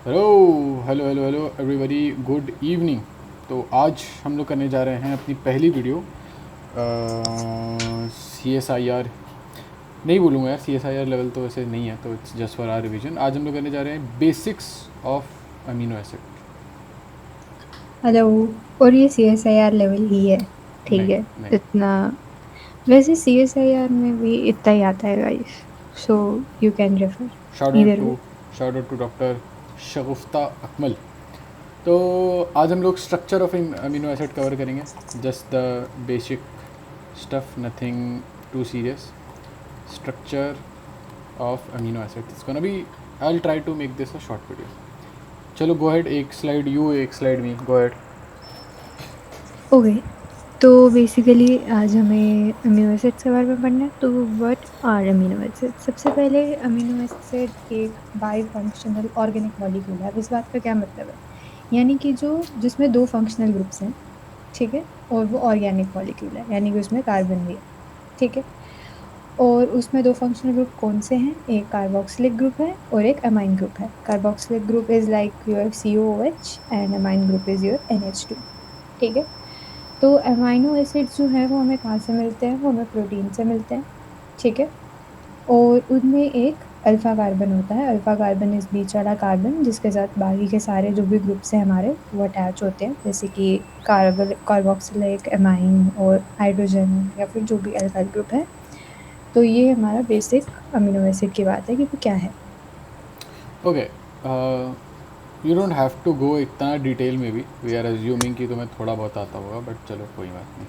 Hello hello hello hello everybody, good evening. तो आज हम लोग करने जा रहे हैं अपनी पहली video. C S I R नहीं बोलूँगा यार, C S I R level तो वैसे नहीं है, तो it's just for our revision. आज हम लोग करने जा रहे हैं basics of amino acid. Hello. और ये CSIR लेवल ही है। ठीक नहीं है। नहीं, इतना वैसे CSIR में भी इतना ही आता है guys. So you can refer shout out either two way. Shout out to doctor Shagufta Akmal. तो आज हम लोग structure of amino acid cover करेंगे, just the basic stuff, nothing too serious. Structure of amino acid. It's gonna be, I'll try to make this a short video. चलो go ahead, एक slide you एक slide मी, go ahead. Okay. तो basically आज हमें amino acids के बारे में पढ़ना है। तो व्हाट आर अमीनो एसिड? सबसे पहले अमीनो एसिड एक बाई फंक्शनल ऑर्गेनिक मॉलिक्यूल है। अब इस बात का क्या मतलब है? यानी कि जो जिसमें दो फंक्शनल ग्रुप्स हैं, ठीक है, और वो ऑर्गेनिक मॉलिक्यूल है, यानी कि उसमें कार्बन भी है। ठीक है। और उसमें दो फंक्शनल ग्रुप कौन से हैं? एक कार्बोक्सिलिक ग्रुप है और एक अमाइन ग्रुप है। Carboxylic group is like your COOH and amine group is your NH2। ठीक है। तो अमाइनो एसिड्स जो है वो हमें कहाँ से मिलते हैं? वो हमें प्रोटीन से मिलते हैं। ठीक है। और उनमें एक अल्फा कार्बन होता है। अल्फा कार्बन इस बीच वाला कार्बन जिसके साथ बाकी के सारे जो भी ग्रुप्स हैं हमारे वो अटैच होते हैं, जैसे कि कार्बोक्सिलिक, अमाइन और हाइड्रोजन या फिर जो भी अल्फाइल ग्रुप है। तो ये हमारा बेसिक अमीनो एसिड की बात है कि वो क्या है। Okay, you don't have to go इतना डिटेल में भी, वी आर एज्यूमिंग कि तुम्हें थोड़ा बहुत आता होगा, बट चलो कोई बात नहीं।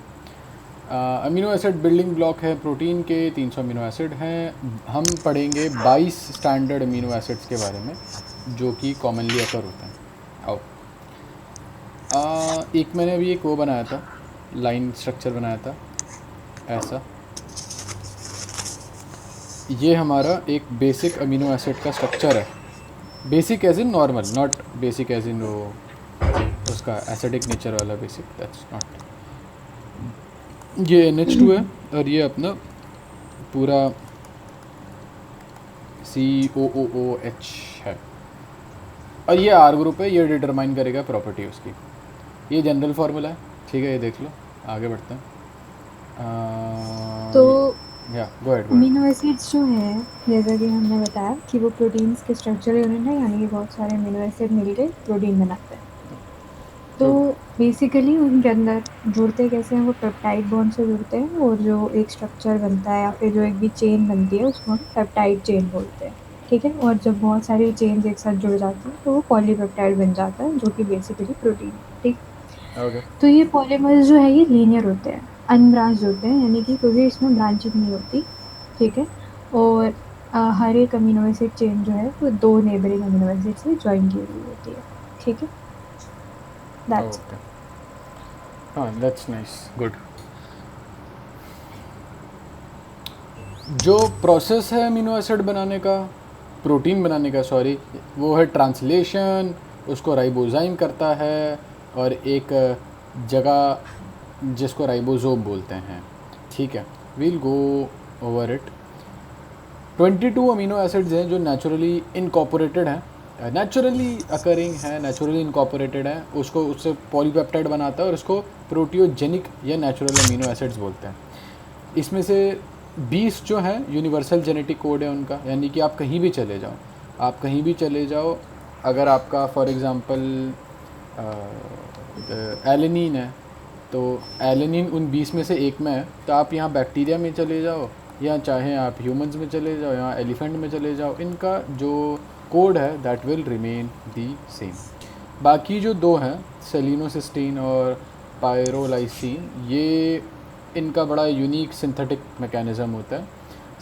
अमीनो एसिड बिल्डिंग ब्लॉक है प्रोटीन के, 300 अमीनो एसिड हैं। हम पढ़ेंगे 22 स्टैंडर्ड अमीनो एसिड्स के बारे में जो कि कॉमनली अकर होते हैं। आओ, एक मैंने अभी एक वो बनाया था, लाइन स्ट्रक्चर बनाया था ऐसा। ये हमारा एक बेसिक अमीनो एसिड का स्ट्रक्चर है। Basic as in normal, not basic as in वो उसका एसिडिक नेचर वाला बेसिक, दैट्स नॉट। ये NH2 है और ये अपना पूरा COOH है। और ये R ग्रुप है, ये डिटरमाइन करेगा प्रॉपर्टी उसकी। ये जनरल फार्मूला है, ठीक है, ये देख लो। आगे बढ़ते हैं। तो या go ahead go ahead. Amino acids जो हैं, जैसा कि हमने बताया कि वो प्रोटीन्स के स्ट्रक्चरल यूनिट है, यानी कि बहुत सारे अमीनो एसिड मिलके प्रोटीन बनाते हैं। तो तो बेसिकली उनके अंदर जुड़ते कैसे हैं? वो पेप्टाइड बॉन्ड से जुड़ते हैं, और जो एक स्ट्रक्चर बनता है या फिर जो एक भी चेन बनती है उसको हम पेप्टाइड चेन बोलते हैं। ठीक है। और जब बहुत सारी चेन्स एक साथ जुड़ जाती हैं तो वो पॉलीपेप्टाइड बन जाता है, जो कि बेसिकली प्रोटीन है। ठीक। ओके, तो ये पॉलीमर्स जो है ये लीनियर होते हैं, अनब्रांच्ड होते हैं, यानी कि क्योंकि इसमें ब्रांचिंग नहीं होती। ठीक है। और हर एक अमीनो एसिड चेन जो है वो दो नेबरिंग अमीनो एसिड से ज्वाइन की हुई होती है। ठीक है। दैट्स ओके, हाँ, दैट्स नाइस, गुड। जो प्रोसेस है अमीनो एसिड बनाने का, प्रोटीन बनाने का सॉरी, वो है ट्रांसलेशन। उसको राइबोजाइम करता है, और एक जगह जिसको राइबोसोम बोलते हैं। ठीक है, we'll go over it. 22 amino acids हैं जो नेचुरली इनकॉर्पोरेटेड हैं, नेचुरली अकरिंग है, नेचुरली इनकॉर्पोरेटेड है। उसको उससे पॉलीपेप्टाइड बनाता है और उसको प्रोटियोजेनिक या नेचुरल अमीनो एसिड्स बोलते हैं। इसमें से 20 जो हैं यूनिवर्सल जेनेटिक कोड है उनका, यानी कि आप कहीं भी चले जाओ, आप कहीं भी चले जाओ, अगर आपका फॉर एग्ज़ाम्पल एलेनिन है, तो एलेनिन उन 20 में से एक में है, तो आप यहाँ बैक्टीरिया में चले जाओ या चाहे आप ह्यूमंस में चले जाओ या एलिफेंट में चले जाओ, इनका जो कोड है that will remain the same. बाकी जो दो हैं, सेलिनोसिस्टीन और पायरोलाइसिन, ये इनका बड़ा यूनिक सिंथेटिक मैकेनिज़्म होता है।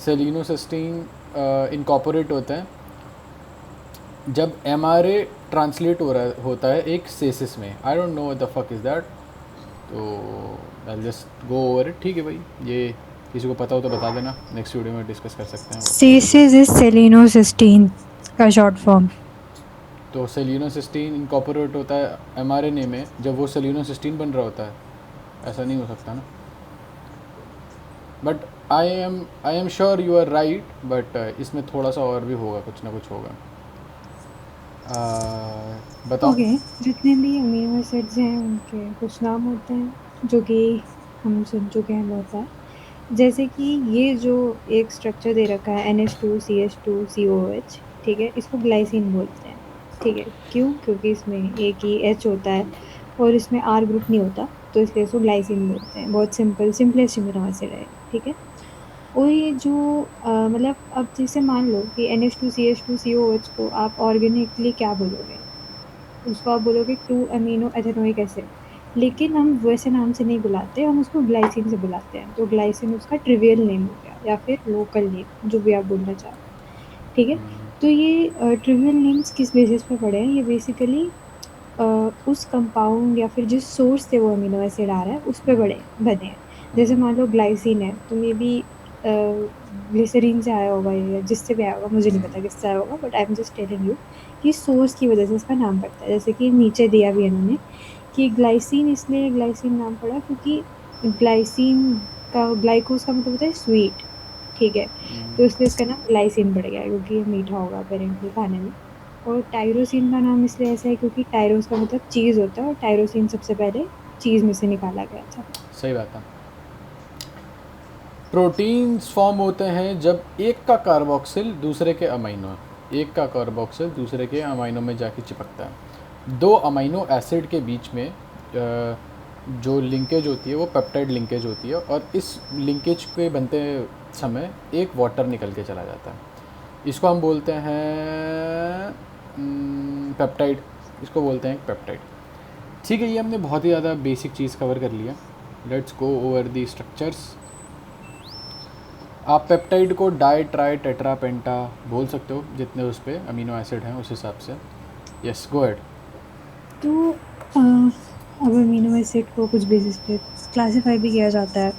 सेलिनोसिस्टीन इनकॉर्पोरेट होता है जब MRA ट्रांसलेट हो रहा होता है एक सेसिस में। I don't know what the fuck is that, तो I just go over it. ठीक है भाई, ये किसी को पता हो तो बता देना, नेक्स्ट वीडियो में डिस्कस कर सकते हैं वो चीज़। सीसिस इज सेलिनोसिस्टीन का शॉर्ट फॉर्म। तो सेलिनोसिस्टीन इनकॉर्पोरेट होता है mRNA में जब वो सेलिनोसिस्टीन बन रहा होता है, ऐसा नहीं हो सकता ना। But I am sure you are right, but इसमें थोड़ा सा और भी होगा, कुछ ना कुछ होगा। बताओ। ओके, जितने भी अमीनो एसिड्स हैं उनके कुछ नाम होते हैं जो कि हम सुन चुके हैं बहुत बार। जैसे कि ये जो एक स्ट्रक्चर दे रखा है NH2CH2COOH, ठीक है, इसको ग्लाइसिन बोलते हैं। ठीक है, क्यों? क्योंकि इसमें एक ही H होता है और इसमें R ग्रुप नहीं होता, तो इसलिए इसको ग्लाइसिन बोलते हैं। बहुत सिंपल, सिंपलेस्ट अमीनो एसिड है, ठीक है। और ये जो मतलब अब जैसे मान लो कि NH2CH2COOH को आप ऑर्गेनिकली क्या बोलोगे? उसको आप बोलोगे 2 अमीनो एथेनोइक एसिड, लेकिन हम वैसे नाम से नहीं बुलाते, हम उसको ग्लाइसिन से बुलाते हैं। तो ग्लाइसिन उसका ट्रिवियल नेम हो गया या फिर लोकल नेम, जो भी आप बोलना चाहो, ठीक है। तो ये ट्रिवियल नेम्स किस बेसिस पे पड़े हैं? ये बेसिकली उस कंपाउंड या फिर जिस सोर्स से वो अमीनो एसिड आ रहा है उस पे बने हैं। जैसे मान लो ग्लाइसिन है तो मे बी ग्लिसरीन से आया होगा या जिससे भी आया होगा, मुझे नहीं पता किससे आया होगा, but I am just telling you कि सोर्स की वजह से इसका नाम पड़ता है। जैसे कि नीचे दिया भी है इन्होंने कि ग्लाइसिन, इसलिए ग्लाइसिन नाम पड़ा क्योंकि ग्लाइसिन का, ग्लाइकोज का मतलब होता है स्वीट, ठीक है। तो इसलिए इसका नाम ग्लाइसिन पड़ गया क्योंकि ये मीठा होगा अपेरेंटली खाने में। और टायरोसिन का नाम इसलिए ऐसा है क्योंकि टायरोस का मतलब चीज़ होता है और टायरोसिन सबसे पहले चीज़ में से निकाला गया था। सही बात है। प्रोटीन्स फॉर्म होते हैं जब एक का कार्बोक्सिल दूसरे के अमीनो, एक का कार्बोक्सिल दूसरे के अमीनो में जाके चिपकता है। दो अमीनो एसिड के बीच में जो लिंकेज होती है वो पेप्टाइड लिंकेज होती है, और इस लिंकेज के बनते समय एक वाटर निकल के चला जाता है। इसको हम बोलते हैं पेप्टाइड, इसको बोलते हैं पेप्टाइड। ठीक है, ये हमने बहुत ही ज़्यादा बेसिक चीज़ कवर कर लिया। Let's go over the structures. आप पेप्टाइड को डाई ट्राई टेट्रा पेंटा बोल सकते हो, जितने उस पर अमीनो एसिड हैं उस हिसाब से। Yes, go ahead. तो अब अमीनो एसिड को कुछ बेसिस पे क्लासीफाई भी किया जाता है।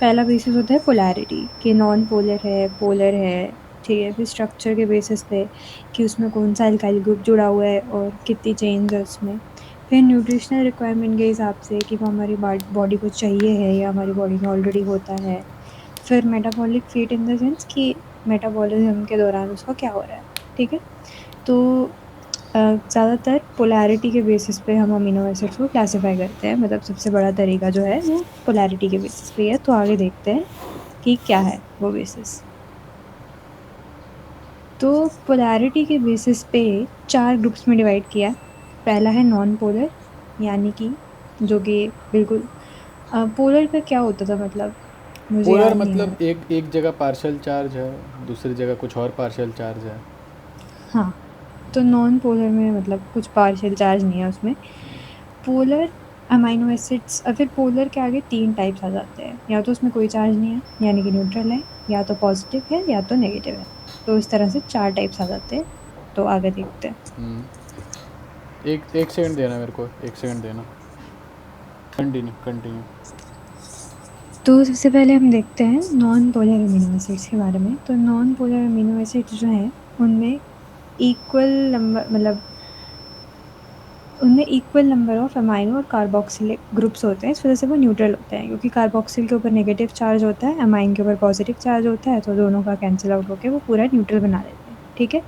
पहला बेसिस होता है पोलैरिटी, कि नॉन पोलर है, पोलर है, ठीक है। फिर स्ट्रक्चर के बेसिस पे कि उसमें कौन सा एल्काइल ग्रुप जुड़ा हुआ है और कितनी चेन्स है उसमें। फिर न्यूट्रिशनल रिक्वायरमेंट के हिसाब से कि वो हमारी बॉडी को चाहिए है या हमारी बॉडी में ऑलरेडी होता है। फिर metabolic feet in the sense कि मेटाबॉलिज्म के दौरान उसका क्या हो रहा है, ठीक है। तो ज़्यादातर पोलैरिटी के बेसिस पे हम अमीनो एसिड्स को क्लासीफाई करते हैं। मतलब सबसे बड़ा तरीका जो है वो पोलैरिटी के बेसिस पे है। तो आगे देखते हैं कि क्या है वो बेसिस। तो पोलैरिटी के बेसिस पे 4 ग्रुप्स में डिवाइड किया। पहला है नॉन पोलर, यानी कि जो कि बिल्कुल पोलर का क्या होता था, मतलब मुझे पोलर याद नहीं आ रहा। मतलब एक एक जगह पार्शियल चार्ज है, दूसरी जगह कुछ और पार्शियल चार्ज है। हाँ, तो नॉन पोलर में मतलब कुछ पार्शियल चार्ज नहीं है उसमें। पोलर अमाइनो एसिड्स, फिर पोलर के आगे 3 टाइप्स आ जाते हैं। या तो उसमें कोई चार्ज नहीं है यानी कि न्यूट्रल है, या तो पॉजिटिव है, या तो नेगेटिव है। तो इस तरह से 4 टाइप्स आ जाते हैं। तो आगे देखते हैं। एक एक सेकंड देना मेरे को, एक सेकंड देना। Continue continue. तो सबसे पहले हम देखते हैं नॉन पोलर अमीनो एसिड्स के बारे में। तो नॉन पोलर अमीनो एसिड्स जो हैं उनमें इक्वल नंबर, मतलब उनमें इक्वल नंबर ऑफ अमाइनो और कार्बोक्सिलिक ग्रुप्स होते हैं। इस वजह से वो न्यूट्रल होते हैं, क्योंकि कार्बोक्सिल के ऊपर नेगेटिव चार्ज होता है, अमाइन के ऊपर पॉजिटिव चार्ज होता है, तो दोनों का कैंसिल आउट होकर वो पूरा न्यूट्रल बना देते हैं, ठीक है।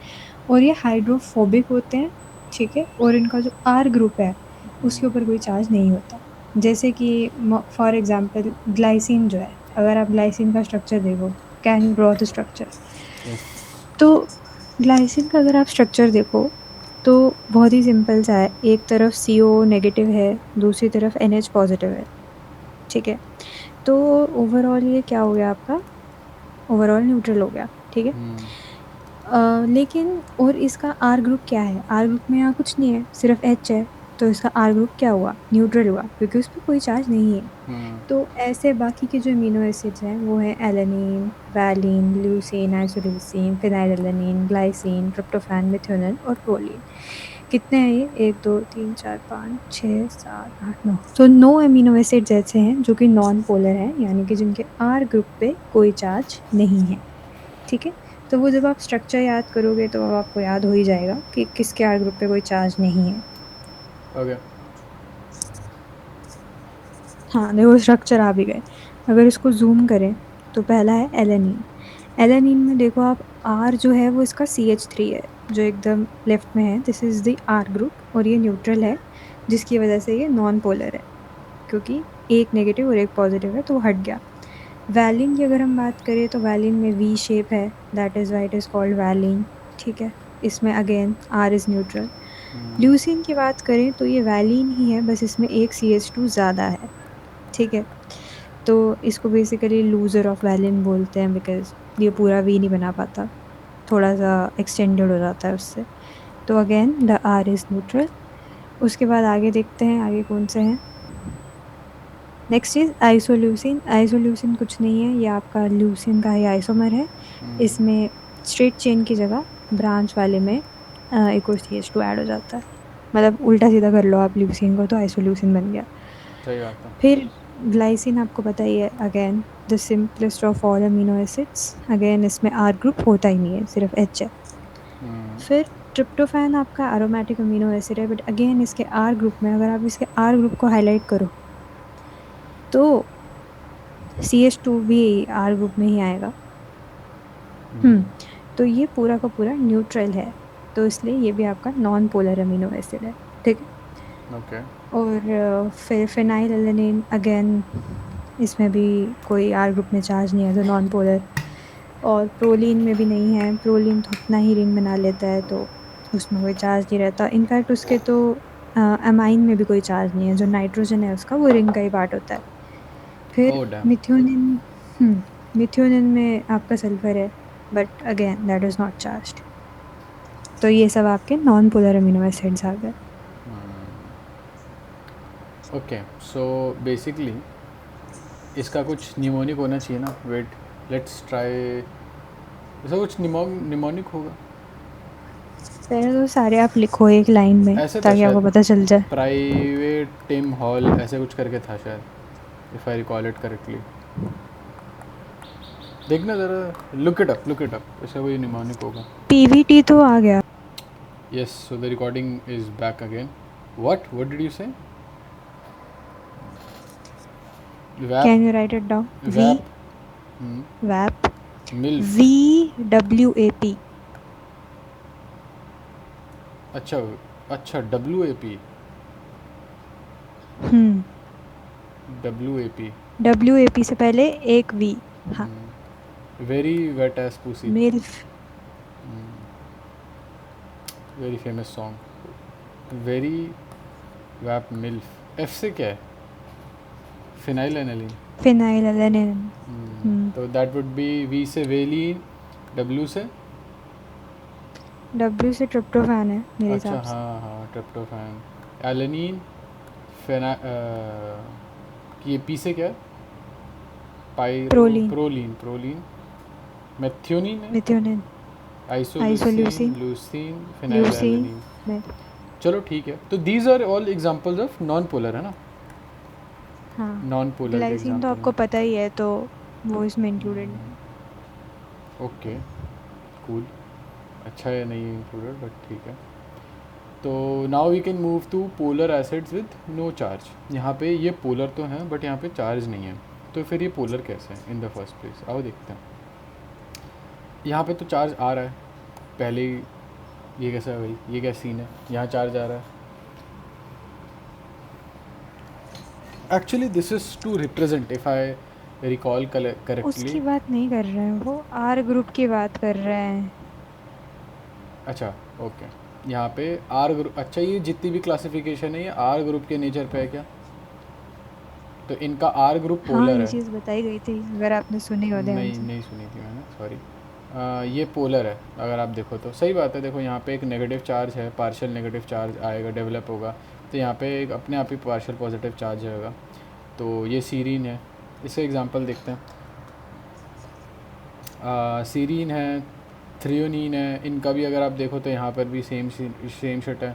और ये हाइड्रोफोबिक होते हैं, ठीक है। और इनका जो आर ग्रुप है उसके ऊपर कोई चार्ज नहीं होता। जैसे कि फॉर एग्जाम्पल ग्लाइसिन जो है, अगर आप ग्लाइसिन का स्ट्रक्चर देखो, can you draw the structure? Yes. तो ग्लाइसिन का अगर आप स्ट्रक्चर देखो तो बहुत ही सिंपल सा है। एक तरफ CO नेगेटिव है, दूसरी तरफ NH पॉजिटिव है, ठीक है। तो ओवरऑल ये क्या हो गया आपका? ओवरऑल न्यूट्रल हो गया, ठीक है। लेकिन और इसका आर ग्रुप क्या है? आर ग्रुप में यहाँ कुछ नहीं है, सिर्फ H है। तो इसका आर ग्रुप क्या हुआ? न्यूट्रल हुआ, क्योंकि उस पर कोई चार्ज नहीं है। तो ऐसे बाकी के जो अमीनो एसिड्स हैं वो हैं alanine, valine, leucine, isoleucine, phenylalanine, glycine, tryptophan, methionine और प्रोलीन। कितने हैं ये? 1 2 3 4 5 6 7 8 9। तो 9 अमीनो एसिड्स ऐसे हैं जो कि नॉन पोलर हैं, यानी कि जिनके आर ग्रुप पे कोई चार्ज नहीं है, ठीक है। तो वो जब आप स्ट्रक्चर याद करोगे तो अब आपको याद हो ही जाएगा कि किसके आर ग्रुप पे कोई चार्ज नहीं है। ओके। हाँ, देखो स्ट्रक्चर आ भी गए। अगर इसको ज़ूम करें तो पहला है एलेनिन। एलेनिन में देखो आप, आर जो है वो इसका CH3 है, जो एकदम लेफ्ट में है, this is the R group और ये न्यूट्रल है, जिसकी वजह से ये नॉन पोलर है, क्योंकि एक नेगेटिव और एक पॉजिटिव है तो वो हट गया। वैलिन की अगर हम बात करें तो वैलिन में वी शेप है, that is why it is called valine, ठीक है। इसमें again R is neutral. Leucine की बात करें तो ये वैलिन ही है, बस इसमें एक CH2 ज़्यादा है, ठीक है। तो इसको बेसिकली लूज़र ऑफ वैलिन बोलते हैं, बिकॉज़ ये पूरा वी नहीं बना पाता, थोड़ा सा एक्सटेंडेड हो जाता है उससे। तो again the R is neutral. उसके बाद आगे देखते हैं आगे कौन से हैं। Next is isoleucine. आइसोल्यूसिन कुछ नहीं है, ये आपका ल्यूसिन का ही आइसोमर है। इसमें स्ट्रेट चेन की जगह ब्रांच वाले में एक और CH2 ऐड हो जाता है, मतलब उल्टा सीधा कर लो आप ल्यूसिन को तो आइसोल्यूसिन बन गया। सही बात है। फिर ग्लाइसिन आपको पता ही है, again the simplest of all amino acids. Again इसमें आर ग्रुप होता ही नहीं है, सिर्फ H है। फिर ट्रिप्टोफैन आपका एरोमेटिक अमीनो एसिड है, बट अगेन इसके आर ग्रुप में, अगर आप इसके आर ग्रुप को हाईलाइट करो तो CH2 भी आर ग्रुप में ही आएगा। तो ये पूरा का पूरा न्यूट्रल है, तो इसलिए ये भी आपका नॉन पोलर अमीनो एसिड है, ठीक है। ओके। और फिर फिनाइल एलेनिन, अगेन इसमें भी कोई आर ग्रुप में चार्ज नहीं है, तो नॉन पोलर। और प्रोलीन में भी नहीं है, प्रोलीन तो अपना ही रिंग बना लेता है, तो उसमें कोई चार्ज नहीं रहता। इनफैक्ट उसके तो अमाइन में भी कोई चार्ज नहीं है, जो नाइट्रोजन है उसका वो रिंग का ही पार्ट होता है। फिर ओह डैम। मिथ्योनिन, मिथ्योनिन में आपका सल्फर है, but again that is not charged. तो ये सब आपके नॉन पोलर अमीनो एसिड्स आ गए। ओके, सो बेसिकली इसका कुछ निमोनिक होना चाहिए ना। Wait, let's try. इसका कुछ निमोनिक होगा। पहले तो सारे आप लिखो एक लाइन में, ऐसे था ताकि आपको शायद, पता चल जाए। प्राइवेट टिम हॉल ऐसे कुछ करके था शायद, if I recall it correctly. देखना ज़रा, लुक इट अप, इसका कोई निमोनिक होगा। PVT तो आ गया। Yes, so the recording is back again. What did you say? VAP, can you right it down? VAP, वैप, MILF. VWAP। अच्छा, WAP, WAP. WAP से पहले एक V। हाँ, Very wet ass pussy. MILF. Very famous song. Very VAP MILF. F से क्या है? Phenylalanine. Phenyl alanine. तो that would be V से वेलिन, W से W से ट्रिप्टोफैन है मेरे अच्छा, हिसाब से। हाँ, ट्रिप्टोफैन, एलेनिन, फेना ये पी से क्या है? प्रोलीन। प्रोलीन, मेथियोनिन है, methionine, isoleucine, isoleucine, leucine, leucine phenylalanine. में। चलो ठीक है, तो these are all examples of non polar, है ना? हाँ, नॉन पोलर के ग्लाइसिन तो एग्जांपल आपको हैं। पता ही है, तो वो इसमें इंक्लूडेड नहीं है। Okay, cool. अच्छा है नहीं इंक्लूडेड, बट ठीक है। तो now we can move to polar acids with no charge. यहाँ पे ये पोलर तो हैं, बट यहाँ पे चार्ज नहीं है, तो फिर ये पोलर कैसे हैं इन द फर्स्ट प्लेस? आओ देखते हैं। यहाँ पे तो चार्ज आ रहा है पहले ही, ये कैसा है भाई? ये क्या सीन है? यहाँ चार्ज आ रहा है। Actually this is to represent, if I recall correctly. उसकी बात नहीं कर रहे हैं, वो आर ग्रुप की बात कर रहे हैं। अच्छा, ओके। यहाँ पे आर ग्रुप, अच्छा ये जितनी भी क्लासिफिकेशन है ये आर ग्रुप के नेचर पे है क्या? तो इनका आर ग्रुप हाँ, पोलर ये है। चीज़ बताई गई थी, अगर आपने सुनी हो ध्यान नहीं, से। नहीं सुनी थी मैंने, सॉरी। ये पोलर है, अगर आप देखो तो सही बात है। देखो यहाँ पे एक नेगेटिव चार्ज है, पार्शियल नेगेटिव चार्ज आएगा, डेवलप होगा, तो यहाँ पे एक अपने आप ही पार्शियल पॉजिटिव चार्ज होगा। तो ये सीरीन है, इससे एग्जांपल देखते हैं। सीरीन है, थ्रियोनीन है, इनका भी अगर आप देखो तो यहाँ पर भी सेम शिट है।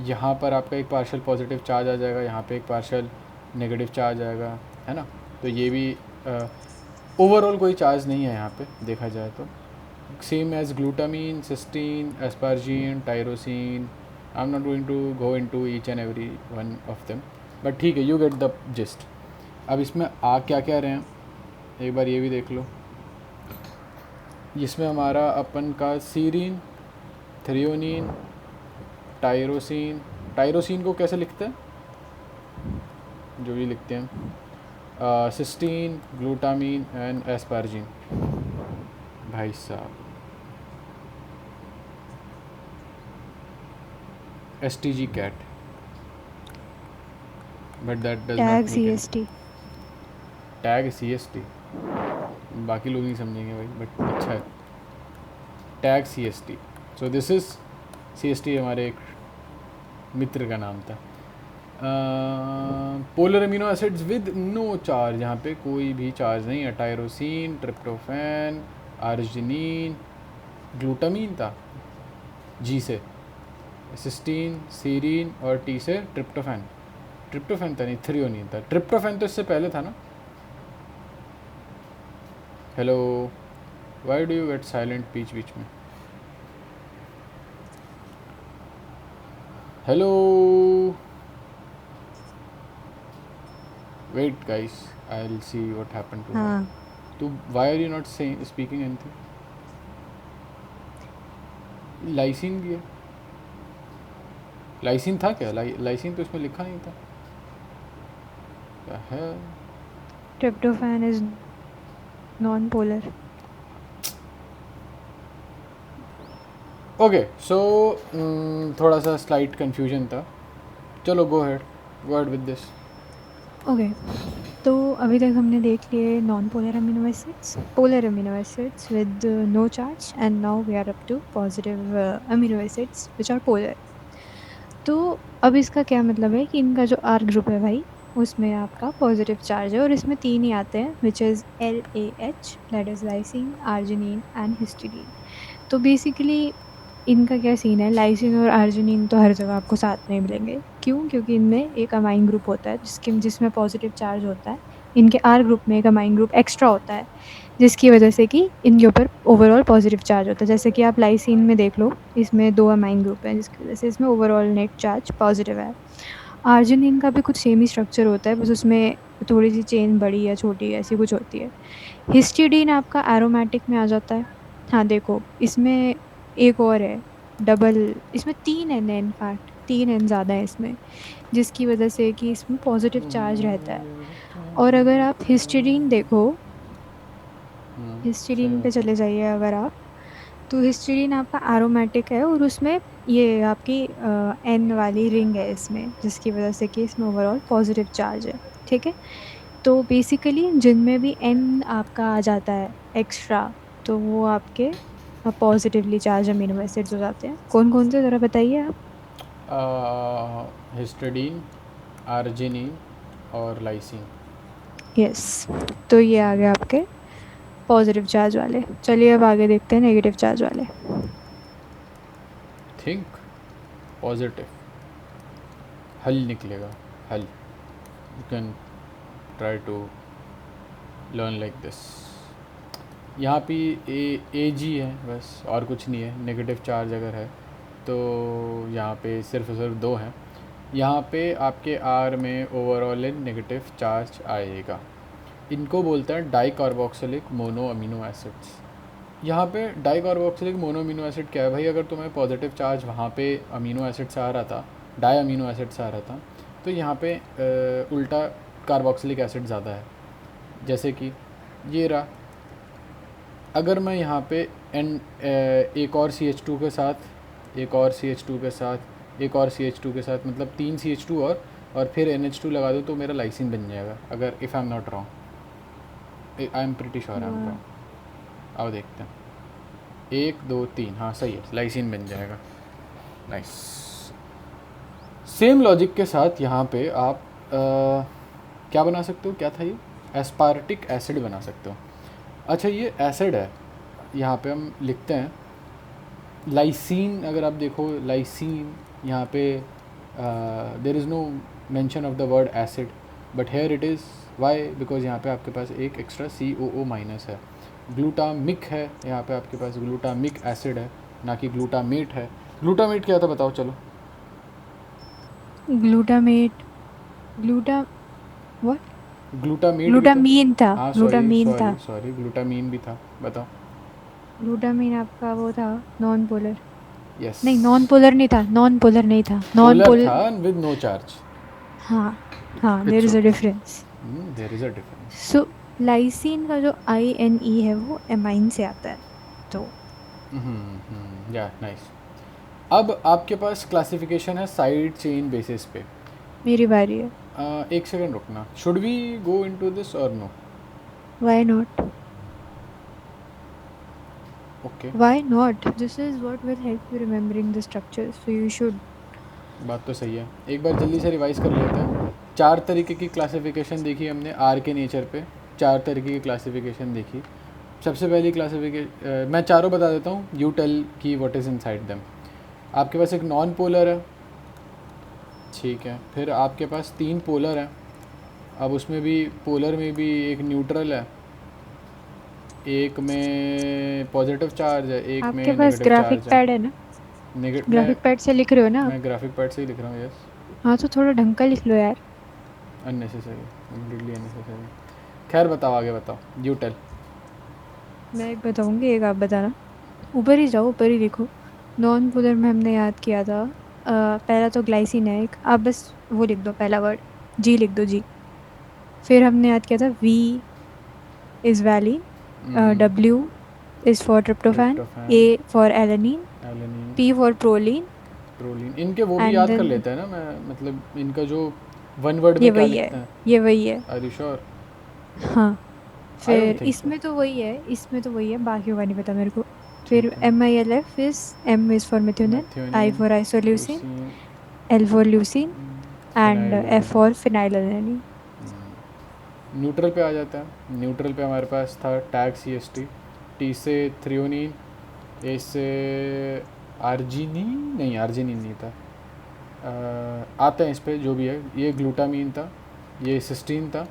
यहाँ पर आपका एक पार्शियल पॉजिटिव चार्ज आ जाएगा, यहाँ पे एक पार्शियल नेगेटिव चार्ज आएगा, है ना? तो ये भी ओवरऑल कोई चार्ज नहीं है यहाँ पे देखा जाए तो। Same as glutamine, cysteine, asparagine, tyrosine. I am not going to go into each and every one of them, but ठीक है, यू गेट द जिस्ट। अब इसमें आ क्या क्या रहे हैं एक बार ये भी देख लो। इसमें हमारा अपन का सीरीन, थ्रियोनीन, टायरोसिन। टायरोसिन को कैसे लिखते हैं, जो भी लिखते हैं, सिस्टीन, ग्लूटामीन एंड एस्पार्जिन। भाई साहब, STG cat, but that does tag not make any. CST। Tag CST, बाकी लोग नहीं समझेंगे भाई, बट अच्छा है। Tag CST, so this is CST हमारे एक मित्र का नाम था। Polar amino acids with no charge, यहाँ पे कोई भी चार्ज नहीं है। टायरोसिन, ट्रिप्टोफैन, आर्जिनिन, ग्लूटामीन था G से, सिस्टीन, सीरीन और T से ट्रिप्टोफैन। ट्रिप्टोफैन था नहीं, थ्रियोनीन था। ट्रिप्टोफैन तो इससे पहले था ना। Hello, why do you get silent बीच बीच में? Hello, wait guys, I will see what happened to her. हाँ, तो why are you not speaking anything? Lysine भी है। लाइसिन था क्या? लाइसिन तो इसमें लिखा नहीं था, क्या है? Tryptophan is non polar. Okay, so थोड़ा सा स्लाइट कंफ्यूजन था। चलो go ahead with this. Okay, तो अभी तक हमने देख लिए non polar amino acids, polar amino acids with no charge, and now we are up to positive amino acids which are polar. तो अब इसका क्या मतलब है कि इनका जो आर ग्रुप है भाई, उसमें आपका पॉजिटिव चार्ज है, और इसमें 3 ही आते हैं, which is LAH, that is lysine, arginine and histidine. तो बेसिकली इनका क्या सीन है, लाइसिन और आर्जिनिन तो हर जगह आपको साथ में मिलेंगे। क्यों? क्योंकि इनमें एक अमाइन ग्रुप होता है जिसमें पॉजिटिव चार्ज होता है। इनके आर ग्रुप में एक अमाइन ग्रुप एक्स्ट्रा होता है, जिसकी वजह से कि इनके ऊपर ओवरऑल पॉजिटिव चार्ज होता है। जैसे कि आप लाइसिन में देख लो, इसमें 2 अमाइन ग्रुप हैं, जिसकी वजह से इसमें ओवरऑल नेट चार्ज पॉजिटिव है। आर्जिनिन का भी कुछ सेम ही स्ट्रक्चर होता है, बस उसमें थोड़ी सी चेन बड़ी या छोटी ऐसी कुछ होती है। हिस्टिडीन आपका एरोमेटिक में आ जाता है। हाँ देखो, इसमें एक और है, डबल, इसमें 3 एन है, इनफैक्ट 3 एन ज़्यादा है इसमें, जिसकी वजह से कि इसमें पॉजिटिव चार्ज रहता है। और अगर आप हिस्टिडीन देखो, सही हिस्टिडीन पे बात है। चले जाइए अगर आप, तो हिस्टिडीन आपका एरोमेटिक है, और उसमें ये आपकी एन वाली रिंग है इसमें, जिसकी वजह से कि इसमें ओवरऑल पॉजिटिव चार्ज है। ठीक है, तो बेसिकली जिनमें भी एन आपका आ जाता है एक्स्ट्रा, तो वो आपके पॉजिटिवली चार्ज अमीनो एसिड्स हो जाते हैं। कौन कौन से, ज़रा बताइए आप। हिस्टडीन, आर्जिनिन और लाइसिन। यस, तो ये आ गए आपके पॉजिटिव चार्ज वाले। चलिए अब आगे देखते हैं नेगेटिव चार्ज वाले। थिंक पॉजिटिव, हल निकलेगा, हल। You can try to learn like this. यहाँ पे AG है बस, और कुछ नहीं है। नेगेटिव चार्ज अगर है तो यहाँ पे सिर्फ और सिर्फ 2 हैं। यहाँ पे आपके R में ओवरऑल नेगेटिव चार्ज आएगा। इनको बोलते हैं di carboxylic mono amino acids. यहाँ पे di carboxylic mono amino acid क्या है भाई? अगर तुम्हें पॉजिटिव चार्ज वहाँ पे अमीनो एसिड से आ रहा था, डाई अमीनो एसिड से आ रहा था, तो यहाँ पे उल्टा कार्बोक्सिलिक एसिड ज़्यादा है। जैसे कि ये रहा, अगर मैं यहाँ पे एक और CH2 के साथ, एक और CH2 के साथ, एक और CH2 के साथ, मतलब 3 CH2 और फिर NH2 लगा दूँ तो मेरा लाइसिन बन जाएगा, अगर if I am not wrong. I am pretty sure I am वाह, रॉन्ग। आओ देखते हैं, 1 2 3, हाँ सही है, लाइसिन बन जाएगा। नाइस। सेम लॉजिक के साथ यहाँ पे आप क्या बना सकते हो? क्या था ये? एस्पार्टिक एसिड बना सकते हो। अच्छा, ये एसिड है, यहाँ पे हम लिखते हैं लाइसिन। अगर आप देखो लाइसिन, यहाँ पे there is no mention of the word acid, but here it is. Why? Because यहाँ पे आपके पास एक एक्स्ट्रा COO माइनस है। ग्लूटामिक है, यहाँ पे आपके पास ग्लूटामिक एसिड है, ना कि ग्लूटामेट है। ग्लूटामेट क्या था बताओ? चलो, ग्लूटामेट, ग्लूटा व्हाट, ग्लूटामेट भी तो। ग्लूटामीन था, हाँ सॉरी ग्लूटामीन सॉरी था। सॉरी, ग्लूटामीन भी था, बताओ। ग्लूटामीन आपका वो था नॉन पोलर। यस, नहीं, नॉन पोलर नहीं था, नॉन पोलर नहीं था, नॉन पोलर पोल। था विद नो चार्ज। हाँ हाँ, there it's is a okay, difference. There is a difference. So lysine का जो INE है वो एमाइन से आता है। तो या नाइस। अब आपके पास क्लासिफिकेशन है साइड चेन बेसिस पे। मेरी बारी है। एक सेकंड रुकना, should we go into this or no? Why not? Okay, why not? This is what will help you remembering the structure, so you should. बात तो सही है। एक बार जल्दी से रिवाइज कर लेते हैं। चार तरीके की क्लासिफिकेशन देखी हमने आर के नेचर पे, चार तरीके की क्लासिफिकेशन देखी। सबसे पहली क्लासिफिकेशन मैं चारों बता देता हूँ, यू टेल की व्हाट इज़ इनसाइड देम। आपके पास एक नॉन पोलर है, ठीक है। फिर आपके पास तीन पोलर हैं। अब उसमें भी पोलर में भी एक न्यूट्रल है, एक में पॉजिटिव चार्ज है, एक आपके में पास नेगेटिव ग्राफिक चार्ज है। पैड है ना? नेगेटिव ग्राफिक पैड से लिख रहे हो ना आप? मैं ग्राफिक पैड से ही लिख रहा हूँ, यस। हाँ, तो थोड़ा ढंग का लिख लो यार। Unnecessary, completely unnecessary. खैर बताओ, आगे बताओ, यू टेल। मैं एक बताऊंगी, एक आप बताना। ऊपर ही जाओ, ऊपर ही देखो। नॉन पोलर में हमने याद किया था, पहला तो ग्लाइसिन है एक, आप बस वो लिख दो, पहला वर्ड जी लिख दो, जी। फिर हमने याद किया था V is valine, W is for tryptophan, A tryptophan, for alanine, alanine, P for proline. Proline. इनके वो भी एंड याद कर देन लेते हैं ना, मैं मतलब इनका जो वन वर्ड ये में क्या वही है, लिखते हैं। ये वही है। Are you sure? हाँ, आई डोंट फिर थिंक सो। इसमें तो वही है, इसमें तो वही है, बाकी का नहीं पता मेरे को। फिर ठीक है। MILF is, M is for methionine, I मैथ्योनिन, for isoleucine, leucine, L for leucine, and F फिनाइलिन। For phenylalanine. Neutral पे आ जाता है। न्यूट्रल पे हमारे पास था टैग CST, टी से थ्रियोनिन, ए से आर्जिनिन, नहीं आर्जिनिन नहीं था। आते हैं इस पे, जो भी है। ये ग्लूटामीन था, ये सिस्टीन था,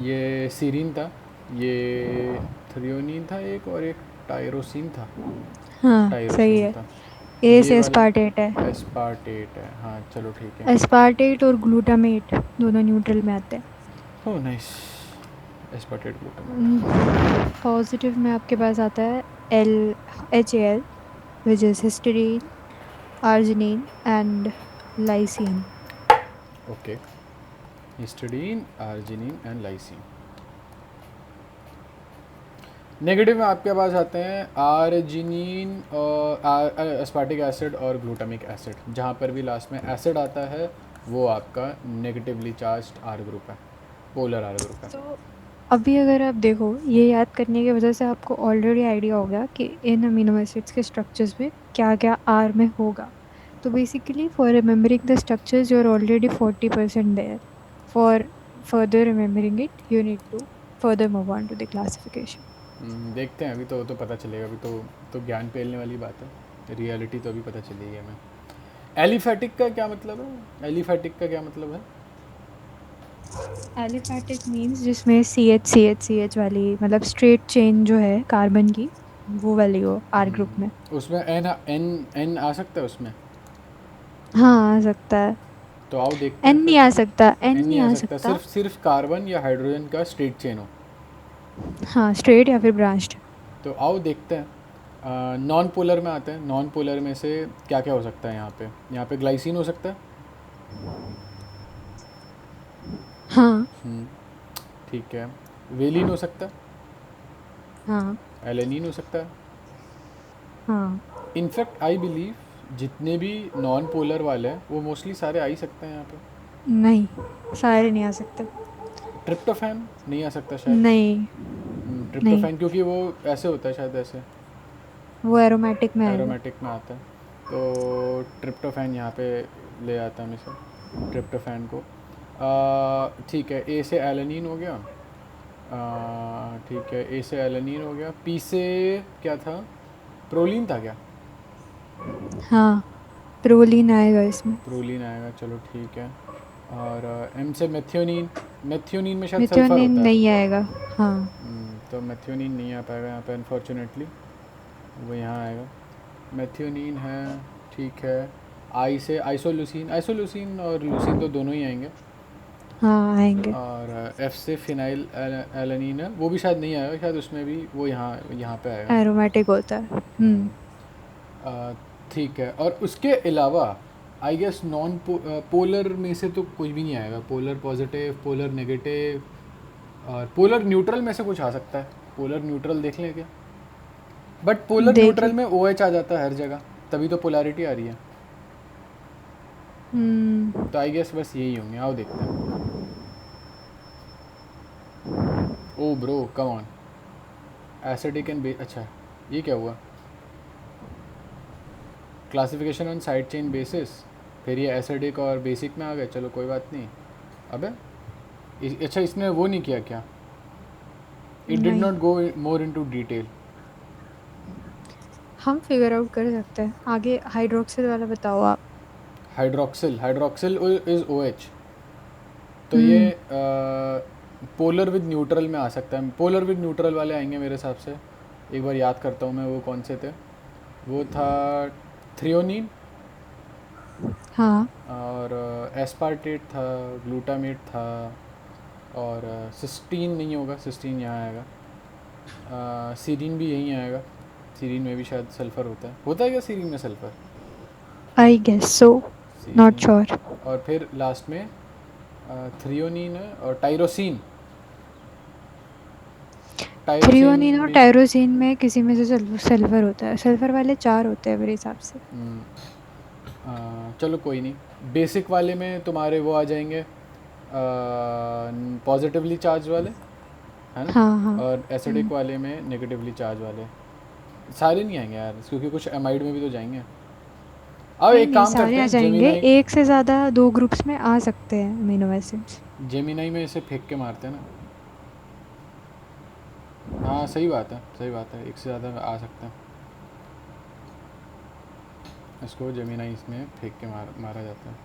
ये सीरीन था, ये थ्रियोनिन था एक, और एक टायरोसिन था। हाँ सही टायरोसिन है। था। ए ये से वाला एस्पार्टेट है। एस्पार्टेट है, हाँ चलो ठीक है। एस्पार्टेट और ग्लूटामेट दोनों न्यूट्रल में आते हैं। हो नाइस, एस्पार्टेट ग्लूटामेट। पॉजिटिव में आपके पास आता है HAL, which is histidine, arginine and lysine. Okay, histidine, arginine and lysine. Negative में आपके पास आते हैं आर्जिनिन, एस्पार्टिक एसिड और ग्लूटामिक एसिड। जहाँ पर भी लास्ट में एसिड आता है वो आपका नेगेटिवली चार्ज्ड आर ग्रुप है, पोलर आर ग्रुप है। तो अभी अगर आप देखो, ये याद करने की वजह से आपको ऑलरेडी आइडिया हो गया कि इन अमीनो एसिड्स के स्ट्रक्चर्स में क्या क्या आर में होगा। तो basically for remembering the structures you are already 40% there. For further remembering it you need to further move on to the classification. देखते हैं, अभी तो पता चलेगा। अभी तो ज्ञान फैलने वाली बात है, रियलिटी तो अभी पता चलेगी हमें। एलिफैटिक का क्या मतलब है? एलिफैटिक का क्या मतलब है? एलिफैटिक मीन्स जिसमें CH वाली, मतलब स्ट्रेट चेन जो है कार्बन की, वो वाली हो आर ग्रुप में। उसमें एन एन एन आ सकता है उसमें? हाँ, आ सकता है। तो आओ देखते हैं एन नहीं फिर। आ सकता, एन एन नहीं नहीं आ आ सकता, सकता। सिर्फ सिर्फ कार्बन या हाइड्रोजन का स्ट्रेट चेन हो। हाँ, स्ट्रेट या फिर ब्रांच्ड। तो आओ देखते हैं। नॉन पोलर में आते हैं। नॉन पोलर में से क्या क्या हो सकता है यहाँ पे ग्लाइसिन हो सकता है। हाँ हम्म, ठीक है। वेलिन हो सकता है। हाँ एलेनिन हो सकता है। हाँ। इनफैक्ट आई बिलीव जितने भी नॉन पोलर वाले हैं वो मोस्टली सारे आ ही सकते हैं यहाँ पे। नहीं, सारे नहीं आ सकते। ट्रिप्टोफैन नहीं आ सकता शायद। नहीं। नहीं, ट्रिप्टोफैन क्योंकि वो ऐसे होता है शायद, ऐसे वो एरोमेटिक में आएगा। एरोमेटिक में आता है। तो ट्रिप्टोफैन यहाँ पे ले आता है हमेशा, ट्रिप्टोफैन को। ठीक है, ए से एलेनिन हो गया। ठीक है, ए से एलेनिन हो गया। पी से क्या था? प्रोलीन था क्या? हाँ, प्रोलीन आएगा इसमें। प्रोलीन आएगा, चलो ठीक है। और एम से मेथियोनिन। मेथियोनिन में शायद सल्फ़र मिथ्योनिन होता है। नहीं आएगा। हाँ। तो मेथियोनिन नहीं आ पाएगा यहाँ पे अनफॉर्चुनेटली, वो यहाँ आएगा। मेथियोनिन है, ठीक है। आई से आइसोल्यूसिन। आइसोल्यूसिन और लूसिन तो दोनों ही आएंगे। हाँ आएंगे। और एफ से फिनाइल एलानीन है, वो भी शायद नहीं आएगा, शायद उसमें भी वो यहाँ यहाँ पे आएगा। एरोमेटिक होता है। आ, ठीक है। और उसके अलावा आई गेस नॉन पोलर में से तो कुछ भी नहीं आएगा। पोलर पॉजिटिव, पोलर नेगेटिव और पोलर न्यूट्रल में से कुछ आ सकता है। पोलर न्यूट्रल देख लें क्या? बट पोलर न्यूट्रल देखिए। में ओ एच आ जाता है हर जगह, तभी तो पोलैरिटी आ रही है। हम्म। तो आई गेस बस यही होंगे। आओ देखते हैं। Oh bro come on, acidic and अच्छा ये क्या हुआ? Classification on side chain basis, फिर ये एसिडिक और बेसिक में आ गए। चलो कोई बात नहीं। अबे अच्छा इसने वो नहीं किया क्या? इट डिड नहीं, not go more into detail. हम फिगर आउट कर सकते हैं। आगे हाइड्रोक्सिल वाला बताओ आप। Hydroxyl, hydroxyl is O H. तो ये हम्म। पोलर विद न्यूट्रल में आ सकता है। पोलर विद न्यूट्रल वाले आएंगे मेरे हिसाब से। एक बार याद करता हूँ मैं वो कौन से थे। वो था थ्रियोनिन, हाँ। और एस्पार्टेट था, ग्लूटामेट था, और सिस्टीन नहीं होगा, सिस्टीन यहाँ आएगा। सीरीन भी यहीं आएगा। सीरीन में भी शायद सल्फ़र होता है क्या सीरीन में sulphur? I guess so, not serine. Sure. और फिर लास्ट में थ्रियोनिन है और टाइरोसिन। टाइरोसिन थ्रियोनिन और भी। टायरोसिन में किसी में से सल्फर होता है। सल्फर वाले 4 होते हैं मेरे हिसाब से। चलो कोई नहीं। बेसिक वाले में तुम्हारे वो आ जाएंगे पॉजिटिवली चार्ज वाले, है ना? हाँ हाँ। और एसिडिक वाले में नेगेटिवली चार्ज वाले। सारे नहीं आएंगे यार, क्योंकि कुछ एमाइड में भी तो जाएंगे। अब नहीं एक नहीं, काम करते सारे आ हैं, जाएंगे। जेमिनाई। एक से ज़्यादा 2 ग्रुप्स में आ सकते हैं अमीनो एसिड्स। जेमिनाई में इसे फेंक के मारते हैं ना। हाँ सही बात है, सही बात है, एक से ज़्यादा आ सकते हैं। इसको जेमिनाई इसमें फेंक के मारा जाता है।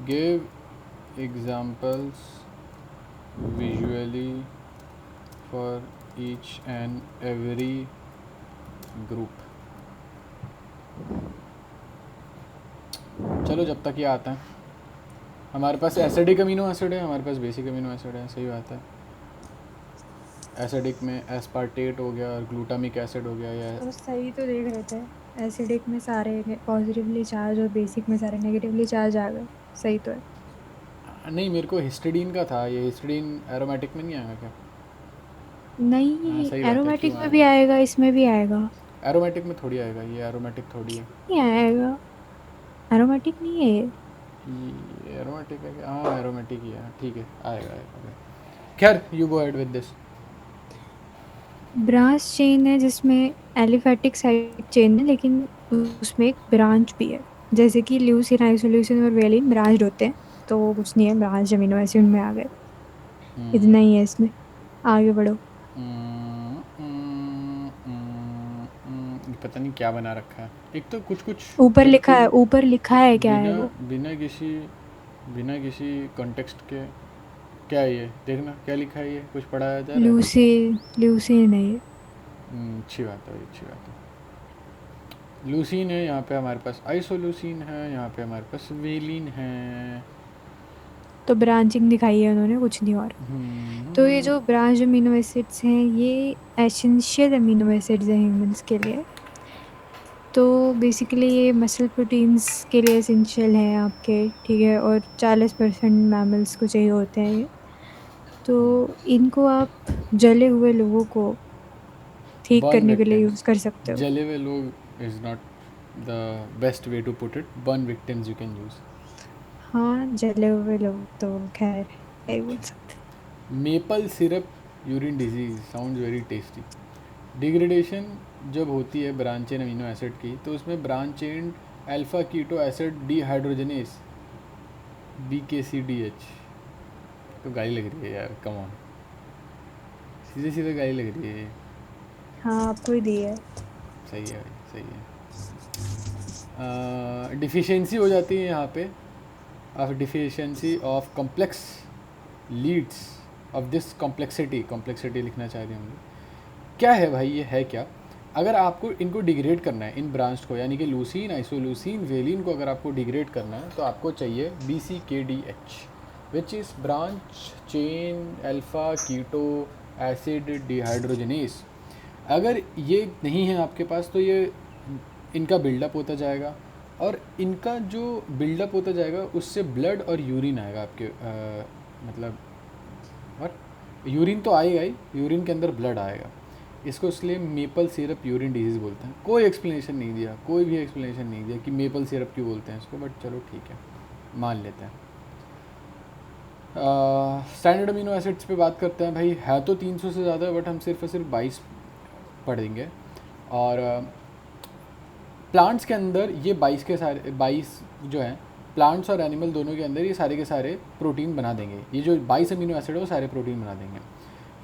Give examples visually for each and every group. चलो जब तक ये आता है। हमारे पास एसिडिक अमीनो एसिड है, हमारे पास बेसिक अमीनो एसिड है, सही बात है। एसिडिक में एस्पार्टेट हो गया और ग्लूटामिक एसिड हो गया, या तो सही तो देख रहे थे। एसिडिक में सारे पॉजिटिवली चार्ज और बेसिक में सारे नेगेटिवली चार्ज आ गए। सही तो है। नहीं, मेरे को हिस्टिडीन का था। ये हिस्टिडीन एरोमेटिक में नहीं आएगा क्या? हाँ नहीं, सही बात है, क्यों एरोमेटिक में भी आएगा? आएगा, इसमें भी आएगा। एरोमेटिक में थोड़ी आएगा, ये एरोमेटिक थोड़ी है। नहीं आएगा, एरोमेटिक नहीं है ये। ये एरोमेटिक है क्या? हाँ एरोमेटिक ही है, ठीक है, आएगा आएगा। खैर you go ahead with this. Branch chain है जिसमें एलिफैटिक साइड चेन है, लेकिन उसमें एक ब्रांच भी है। जैसे कि ल्यूसीन, आइसोल्यूसिन और वेलिन ब्रांच्ड होते हैं, तो वो कुछ नहीं है। ब्रांच अमीनो एसिड में आ गए। इतना ही है इसमें। आगे बढ़ो। पता नहीं क्या बना रखा है। एक तो कुछ कुछ ऊपर लिखा बिल्कुल है, ऊपर लिखा है, क्या है बिना वो? बिना किसी बिना किसी कॉन्टेक्स्ट के। क्या है ये? देखना क्या लिखा है, ये कुछ पढ़ाया जा रहा है? ल्यूसीन है ये। अच्छी बात है भाई, अच्छी बात है। लूसीन है यहाँ पे हमारे पास, आइसोलूसीन है यहाँ पे हमारे पास, वेलिन है। तो ब्रांचिंग दिखाई है उन्होंने, कुछ नहीं और। तो ये जो ब्रांच अमीनो एसिड्स हैं, ये एसेंशियल अमीनो एसिड्स हैं ह्यूमंस के लिए। तो बेसिकली ये मसल प्रोटीन्स के लिए एसेंशियल हैं आपके, ठीक है। और 40% मैमल्स को चाहिए होते हैं ये। तो इनको आप जले हुए लोगों को ठीक बर्न करने के लिए यूज़ विक्टिम्स। कर सकते हो। जले हुए लोग is not the best way to put it. Burn victims you can use. हाँ, जले हुए लोग तो खैर क्या ही बोल सकते maple syrup urine disease sound very tasty. Degradation जब होती है ब्रांच चेन अमीनो एसिड की, तो उसमें branch chain alpha keto acid dehydrogenase BKCDH। तो गाली लग रही है यार, कम ऑन, सीधे सीधे गाली लग रही है ये। हाँ, आपको ही दी है। सही है भाई, सही है। डिफिशियंसी हो जाती है यहाँ पे, of deficiency of complex Leeds of this complexity. Complexity लिखना चाह रहे होंगे। क्या है भाई, ये है क्या? अगर आपको इनको डिग्रेड करना है इन ब्रांच को, यानी कि लूसीन, आइसोलूसीन, वेलिन को अगर आपको डिग्रेड करना है तो आपको चाहिए BCKDH, which is branch chain alpha keto acid dehydrogenase. अगर ये नहीं है आपके पास तो ये इनका बिल्डअप होता जाएगा, और इनका जो बिल्डअप होता जाएगा उससे ब्लड और यूरिन आएगा आपके मतलब और यूरिन तो आएगा ही, यूरिन के अंदर ब्लड आएगा। इसको इसलिए मेपल सिरप यूरिन डिजीज़ बोलते हैं। कोई एक्सप्लेनेशन नहीं दिया, कोई भी एक्सप्लेनेशन नहीं दिया कि मेपल सिरप क्यों बोलते हैं इसको, बट चलो ठीक है, मान लेते हैं। स्टैंडर्ड अमीनो एसिड्स पे बात करते हैं भाई। है तो 300 से ज़्यादा, बट हम सिर्फ और सिर्फ 22 पढ़ेंगे। और प्लांट्स के अंदर ये 22 के सारे 22 जो हैं, प्लांट्स और एनिमल दोनों के अंदर ये सारे के सारे प्रोटीन बना देंगे। ये जो 22 अमीनो एसिड है वो सारे प्रोटीन बना देंगे।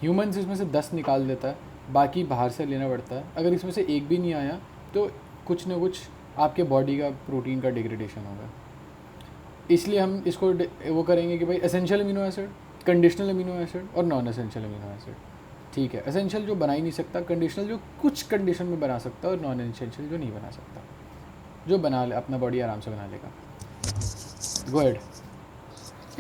ह्यूमंस इसमें से 10 निकाल देता है, बाकी बाहर से लेना पड़ता है। अगर इसमें से एक भी नहीं आया तो कुछ ना कुछ आपके बॉडी का प्रोटीन का डिग्रेडेशन होगा। इसलिए हम इसको वो करेंगे कि भाई essential amino acid, conditional amino acid और नॉन एसेंशियल अमीनो एसिड। ठीक है, एसेंशियल जो बना ही नहीं सकता, कंडीशनल जो कुछ कंडीशन में बना सकता है, और नॉन एसेंशियल जो नहीं बना सकता, जो बना ले अपना बॉडी आराम से बना लेगा। Go ahead.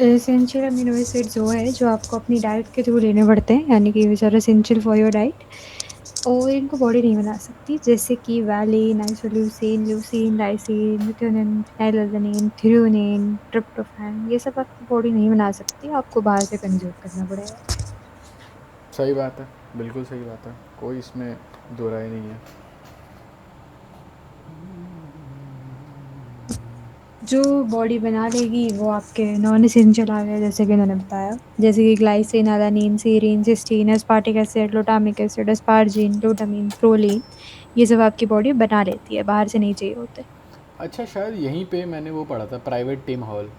Essential amino acids वो है जो आपको अपनी डाइट के थ्रू लेने पड़ते हैं, यानी कि which are essential for your diet, और इनको बॉडी नहीं बना सकती, जैसे कि valine, isoleucine, leucine, lysine, methionine, phenylalanine, threonine, tryptophan, ये सब आपकी बॉडी नहीं बना सकती, आपको बाहर से कंज्यूम करना पड़ेगा। सही बात है, बिल्कुल सही बात है, कोई इसमें दो राय नहीं है। जो बॉडी बना लेगी वो आपके नॉन एसेंशियल आ गए, जैसे कि मैंने बताया, जैसे कि glycine, alanine, serine, cysteine, aspartic acid, glutamic acid, asparagine, glutamine, proline, ये सब आपकी बॉडी बना लेती है, बाहर से नहीं चाहिए होते। अच्छा, शायद यहीं पे मैंने वो पढ़ा था, प्राइवेट टिम हॉल,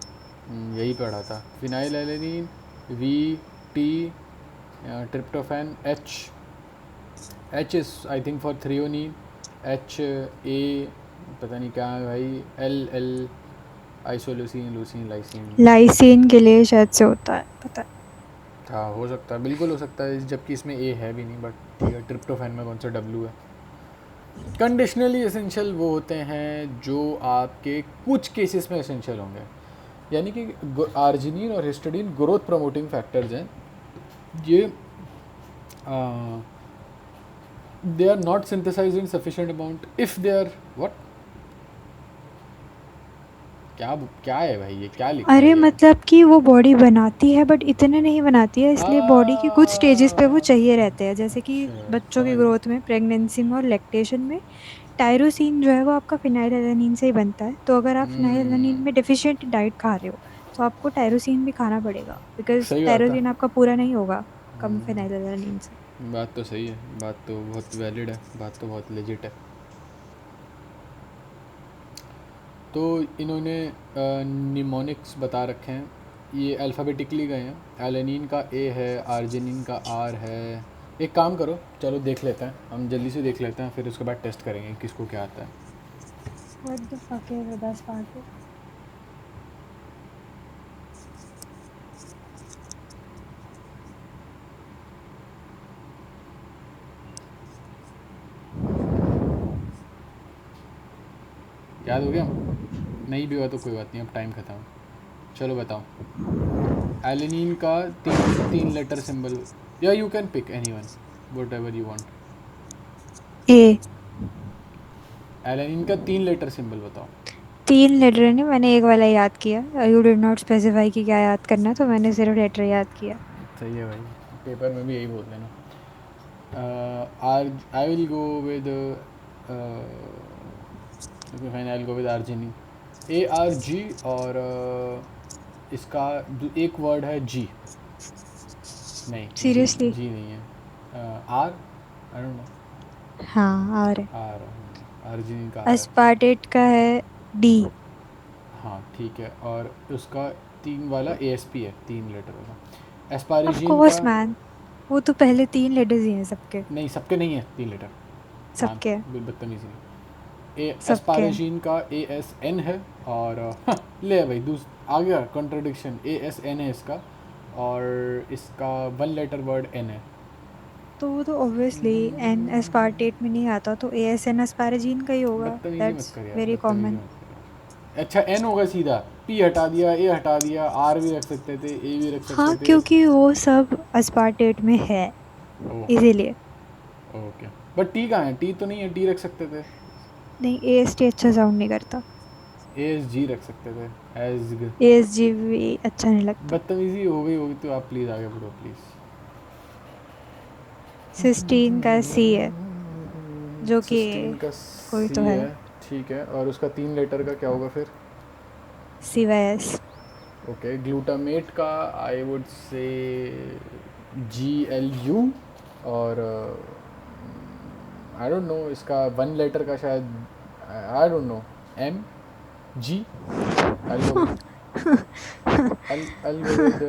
यही पढ़ा था। Phenylalanine, VT, tryptophan, H is I think for threonine, HA पता नहीं क्या है भाई, LL isoleucine, leucine, lysine. Lysine के लिए शायद से होता है, पता है। हाँ, हो सकता है, बिल्कुल हो सकता है, जबकि इसमें A है भी नहीं, बट ठीक है। ट्रिप्टोफैन में कौन सा W है। कंडीशनली एसेंशियल वो होते हैं जो आपके कुछ केसेस में एसेंशियल होंगे, यानी कि आर्जिनिन और हिस्टिडीन ग्रोथ प्रमोटिंग फैक्टर्स हैं। ये they are not synthesized in sufficient amount if they are what, क्या है भाई, ये क्या लिखा है अरे ये? मतलब कि वो बॉडी बनाती है बट इतने नहीं बनाती है, इसलिए बॉडी के कुछ स्टेजेस पे वो चाहिए रहते हैं, जैसे कि बच्चों की समझ गया। ग्रोथ में, प्रेगनेंसी में और लैक्टेशन में। टायरोसिन जो है वो आपका फिनाइलएलैनिन से ही बनता है, तो अगर आप फिनाइलएलैनिन में डेफिशिएंट डाइट खा रहे हो तो आपको टायरोसिन भी खाना पड़ेगा, बिकॉज सही बात है। टायरोसिन आपका पूरा नहीं होगा कम फिनाइलएलैनिन से। बात तो सही है, बात तो बहुत वैलिड है, बात तो बहुत लेजिट है। तो इन्होंने निमोनिक्स बता रखे हैं, ये अल्फ़ाबेटिकली गए हैं। एलेनिन का A है, आर्जिनिन का R है। एक काम करो, चलो देख लेते हैं, हम जल्दी से देख लेते हैं, फिर उसके बाद टेस्ट करेंगे किसको क्या आता है। What the fuck is with aspartate? याद हो गया? नहीं भी हुआ तो कोई बात नहीं, अब टाइम ख़त्म। चलो बताओ। एलेनिन का तीन लेटर सिंबल, या you can pick anyone, whatever you want. A. Alanine का 3 लेटर सिंबल बताओ। 3 लेटर नहीं, मैंने एक वाला याद किया। यू डिड नॉट स्पेसिफाई कि क्या याद करना है, तो मैंने सिर्फ लेटर याद किया। सही है भाई, पेपर में भी यही बोल देना। I will go with fine, I will go with arginine, ARG, और इसका एक वर्ड है G, नहीं सीरियसली? जी नहीं है, R, आई डोंट नो। हाँ, और R, आर्जिनिन का R है। अस्पार्टेट का है डी। हाँ ठीक है, और उसका 3 वाला ASP है, 3 लेटर वाला। ऑफ एस्पारेजिन का, कोर्स मैन, वो तो पहले 3 लेटर्स ही हैं सबके। नहीं सबके नहीं है 3 लेटर, मान सबके बदतमीजी नहीं। सबके हैं। एस्पारेजिन का ASN है, और ले भाई आ गया कॉन्ट्रडिक्शन, ASN है इसका, और इसका 1 लेटर वर्ड N है। तो वो तो ऑब्वियसली एन एस्पार्टेट में नहीं आता, तो ASN एस्पाराजीन का ही होगा। बदतमीजी मत दैट्स कर यार, वेरी बदतमीजी कॉमन। मत कर यार। अच्छा एन होगा सीधा, पी हटा दिया, ए हटा दिया, आर भी रख सकते थे, ए भी रख हाँ, सकते थे। क्योंकि वो सब एस्पार्टेट में है, ओह इसीलिए। ओके, बट टी कहाँ है? टी तो नहीं है, टी रख सकते थे। नहीं, AST अच्छा साउंड नहीं करता। ए एस जी रख सकते थे, एज। ASG भी अच्छा नहीं लगता। बदतमीजी हो गई होगी तो आप प्लीज़ आगे बढ़ो प्लीज़। सिस्टीन का C है, जो कि सिस्टीन का कोई सी तो है। है, ठीक है, और उसका 3 लेटर का क्या होगा फिर? CYS। ओके, ग्लूटामेट का आई वुड से GLU, और आई डोंट नो इसका 1 लेटर का शायद, आई don't no, MG। I'll go with I'll go with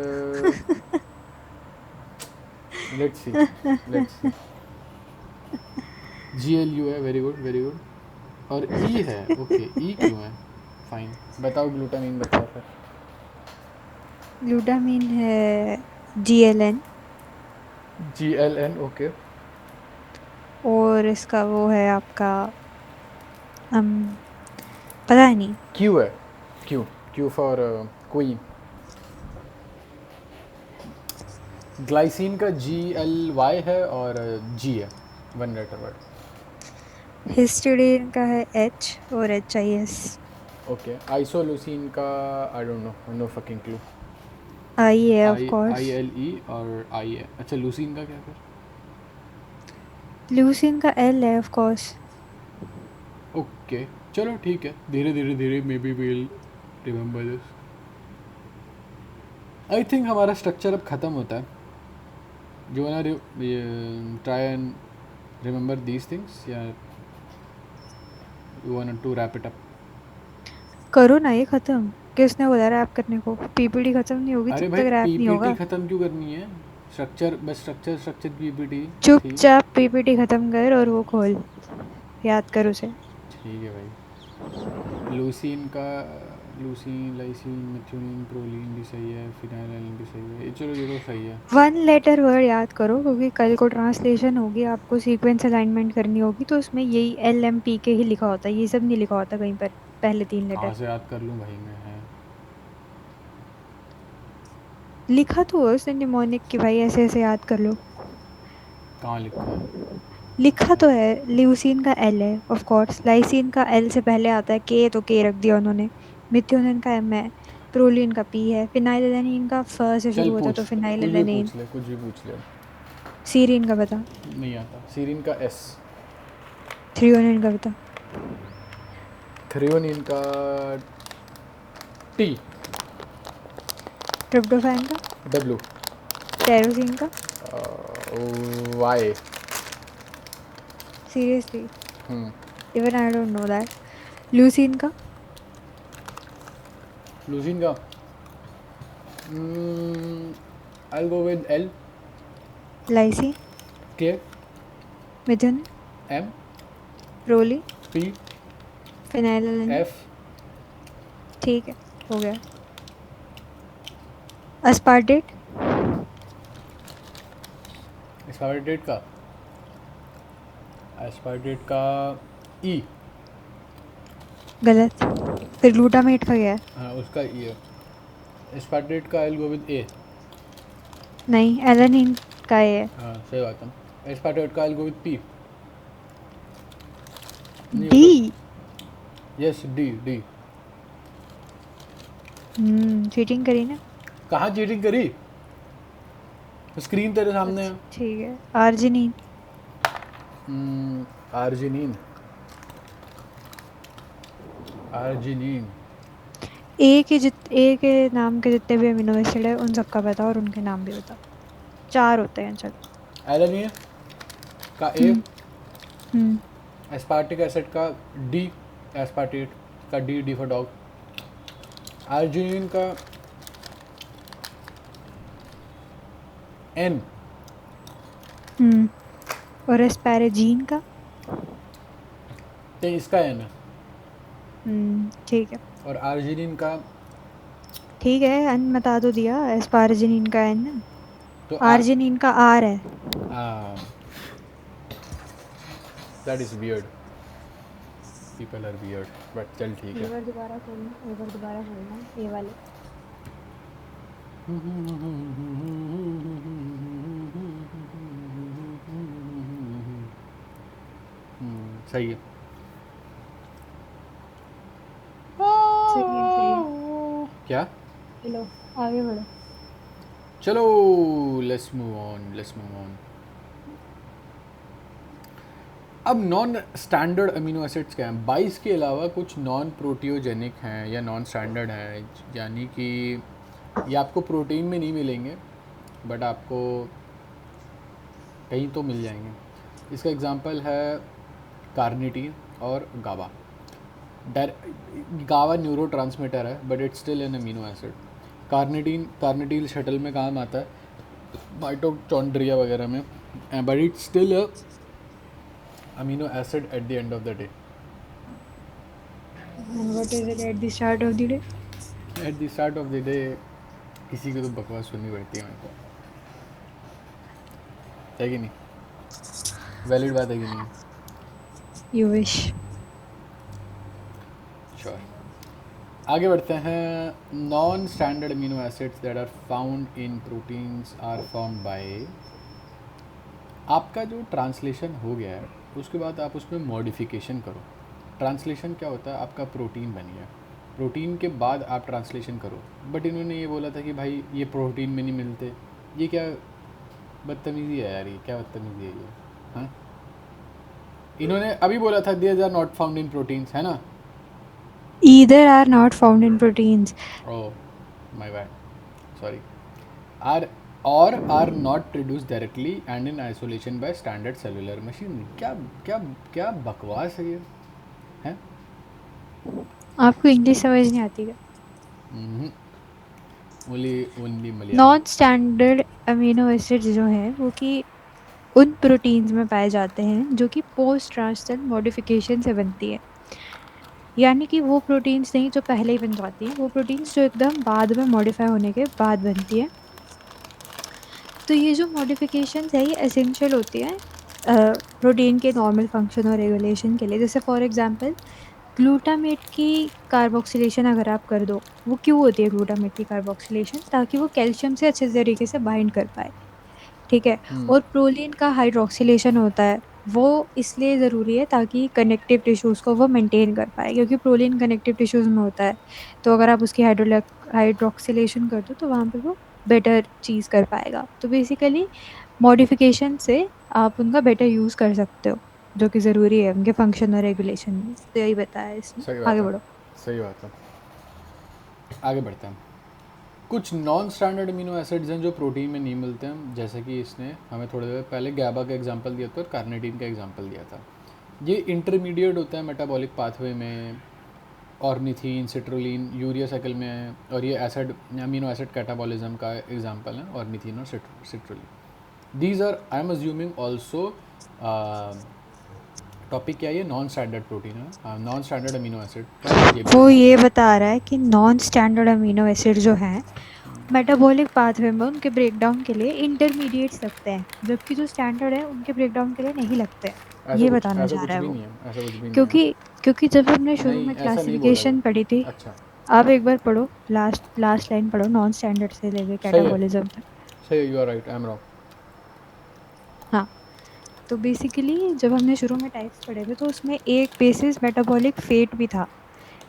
let's see, let's see। GLU है, वेरी गुड वेरी गुड। और E है, ओके, E क्यों है? फाइन, बताओ ग्लूटामीन बताओ फिर। ग्लूटामीन है GLN। GLN, okay. और इसका वो है आपका um, पता नहीं। Q है, Q, Q for queen. Glycine का GLY है, और G है, 1 लेटर वर्ड। हिस्टीडीन का है H और HIS। ओके, आइसोल्यूसिन का I don't know, no fucking clue. I है of I course. L E और आई है, अच्छा लूसिन का क्या फिर? ल्यूसिन का L है ऑफ कोर्स। ओके, चलो ठीक है, धीरे धीरे धीरे maybe will remember this. I think हमारा स्ट्रक्चर अब ख़त्म होता है। जो ना try and remember these things, या you want to wrap it up? करो ना ये खत्म। किसने बोला रैप करने को? PPT खत्म नहीं होगी अरे जब भाई तक रैप नहीं पीपीटी होगा। ख़त्म क्यों करनी है? स्ट्रक्चर बस, स्ट्रक्चर स्ट्रक्चर पीपीटी थी। चुपचाप PPT खत्म कर और वो खोल, याद कर उसे। ठीक है भाई। लूसीन का, लूसीन, लाइसीन, मेथियोनिन, प्रोलीन भी सही है, फिनाइलिन भी सही है, ये चलो ये तो सही है। 1 लेटर वर्ड याद करो, क्योंकि कल को ट्रांसलेशन होगी, आपको सीक्वेंस अलाइनमेंट करनी होगी, तो उसमें यही LMP के ही लिखा होता है, ये सब नहीं लिखा होता कहीं पर पहले 3 लेटर। कहाँ से याद कर लूँ भाई मैं, है? लिखा तो है उसने निमोनिक की, भाई ऐसे ऐसे याद कर लो। कहाँ लिखा है? लिखा तो है, ल्यूसीन का L है ऑफ कोर्स, लाइसीन का L से पहले आता है K, तो K रख दिया उन्होंने। मिथ्योनिन का M है, प्रोलीन का P है, फिनाइलएलेनीन का फ से चल शुरू होता है पूछ, तो कुछ भी फिनाइलएलेनीन। पूछ ले, कुछ भी पूछ ले। सीरीन का बता। नहीं आता। सीरीन का S। थ्रियोनिन का बता। थ्रियोनिन का T। ट्रिप्टोफैन का। W। टेरोसिन का। Y। Seriously, even I don't know that. Leucine का। लूसीन का I'll go with L। Lysine. K। Methionine. M। Proline. P। Phenylalanine. F। ठीक है, हो गया। अस्पार्टेट। एस्पार्टेट का, एस्पार्टेट का E। गलत। फिर ग्लूटामेट का क्या है? हाँ उसका E है। एस्पार्टेट का I'll go with A। नहीं, एलेनिन का है। हाँ सही बात है। एस्पार्टेट का I'll go with P। नहीं डी। होगा। Yes, D D। चीटिंग करी ना। कहाँ चीटिंग करी? स्क्रीन तेरे सामने है। ठीक है, आर्जिनिन। Arginine, arginine. ए के नाम के जितने भी अमीनो एसिड है उन सबका बता, और उनके नाम भी बता। 4 होते हैं, चल। एलेनिन का A। Hmm. Hmm. Aspartic acid का D। एस्पार्टेट का D, D for dog. Arginine का N। और एस्पैरेजीन का। तो इसका N है। ठीक है। और आर्जिनिन का ठीक है, एन बता तो दिया, एस्पार्जिनिन का एन। तो आर्जिनिन का आर है। That is weird, people are weird, but चल ठीक है। एवर दोबारा खोलना ये वाले। सही है। सही है। क्या? चलो आगे बढ़ो। चलो लेट्स मूव ऑन। अब नॉन स्टैंडर्ड अमीनो एसिड्स क्या हैं? 22 के अलावा कुछ नॉन प्रोटियोजेनिक हैं या नॉन स्टैंडर्ड हैं, यानी कि ये आपको प्रोटीन में नहीं मिलेंगे बट आपको कहीं तो मिल जाएंगे। इसका एग्जांपल है कार्निटीन और गाबा। गावा न्यूरोट्रांसमीटर है but it's still an amino acid. Carnitine shuttle में काम आता है, माइटोकॉन्ड्रिया वगैरह में, but it's still a amino acid at the end of the day. And what is it at the start of the day? At the start of the day किसी को तो बकवास सुननी पड़ती है मेरे को, है कि नहीं? वैलिड बात है कि नहीं? You wish. श्योर। आगे बढ़ते हैं। Non standard amino acids that are found in proteins are formed by, आपका जो ट्रांसलेशन हो गया है उसके बाद आप उसमें मॉडिफिकेशन करो। ट्रांसलेशन क्या होता है? आपका प्रोटीन बन गया, प्रोटीन के बाद आप ट्रांसलेशन करो। बट इन्होंने ये बोला था कि भाई ये प्रोटीन में नहीं मिलते। ये क्या बदतमीज़ी है यार, ये क्या बदतमीज़ी है ये? हाँ, इन्होंने अभी बोला था these are not found in proteins, है ना? Either are not found in proteins. Oh my bad, sorry. Are or are not produce directly and in isolation by standard cellular machinery. क्या क्या क्या बकवास है ये, हैं? आपको इंग्लिश समझ नहीं आती क्या? Only Malayalam. Non standard amino acids जो हैं वो कि उन प्रोटीन्स में पाए जाते हैं जो कि पोस्ट ट्रांसलेशन मॉडिफिकेशन से बनती है। यानी कि वो प्रोटीन्स नहीं जो पहले ही बन जाती हैं, वो प्रोटीन्स जो एकदम बाद में मॉडिफाई होने के बाद बनती है। तो ये जो मॉडिफिकेशंस है ये एसेंशियल होती है प्रोटीन के नॉर्मल फंक्शन और रेगुलेशन के लिए। जैसे फॉर एग्जांपल ग्लूटामेट की कार्बोक्सिलेशन अगर आप कर दो, वो क्यों होती है ग्लूटामेट की कार्बोक्सिलेशन? ताकि वो कैल्शियम से अच्छे तरीके से बाइंड कर पाए, ठीक है। और प्रोलीन का हाइड्रोक्सिलेशन होता है, वो इसलिए ज़रूरी है ताकि कनेक्टिव टिश्यूज़ को वो मेंटेन कर पाए, क्योंकि प्रोलीन कनेक्टिव टिश्यूज़ में होता है। तो अगर आप उसकी हाइड्रोक्सिलेशन कर दो तो वहाँ पे वो बेटर चीज़ कर पाएगा। तो बेसिकली मॉडिफिकेशन से आप उनका बेटर यूज़ कर सकते हो, जो कि ज़रूरी है उनके फंक्शन और रेगुलेशन में। तो यही बताया है इसमें। सही आगे बात है, बढ़ो। सही बात है। आगे बढ़ते हैं। कुछ नॉन स्टैंडर्ड अमीनो एसिड्स हैं जो प्रोटीन में नहीं मिलते हैं, जैसे कि इसने हमें थोड़ी देर पहले गैबा का एग्जांपल दिया था और कार्निटीन का एग्जांपल दिया था। ये इंटरमीडिएट होता है मेटाबॉलिक पाथवे में, ऑर्निथीन, सिट्रोलिन, यूरिया साइकिल में है, और ये एसिड अमीनो एसिड कैटाबॉलिज्म का एग्जांपल है ऑर्निथीन और citrulline. These are I am assuming also, topic क्या है? ये नॉन स्टैंडर्ड प्रोटीन है, नॉन स्टैंडर्ड अमीनो एसिड। वो ये बता रहा है कि नॉन स्टैंडर्ड अमीनो एसिड जो हैं मेटाबॉलिक पाथवे में उनके ब्रेकडाउन के लिए इंटरमीडिएट्स लगते हैं, जबकि जो स्टैंडर्ड है उनके ब्रेकडाउन के लिए नहीं लगते हैं। ये बताना चाह रहा है वो। ऐसा कुछ भी नहीं है। क्योंकि जब हमने शुरू नहीं, में ऐसा नहीं बोला क्लासिफिकेशन है। पढ़ी थी, अच्छा, आप एक बार पढ़ो, लास्ट लाइन पढ़ो, नॉन स्टैंडर्ड से लेके सही है, कैटाबॉलिज्म तक। सही है, you are right, I am wrong. हाँ, तो बेसिकली जब हमने शुरू में टाइप्स पढ़े थे तो उसमें एक बेसिस मेटाबॉलिक फेट भी था।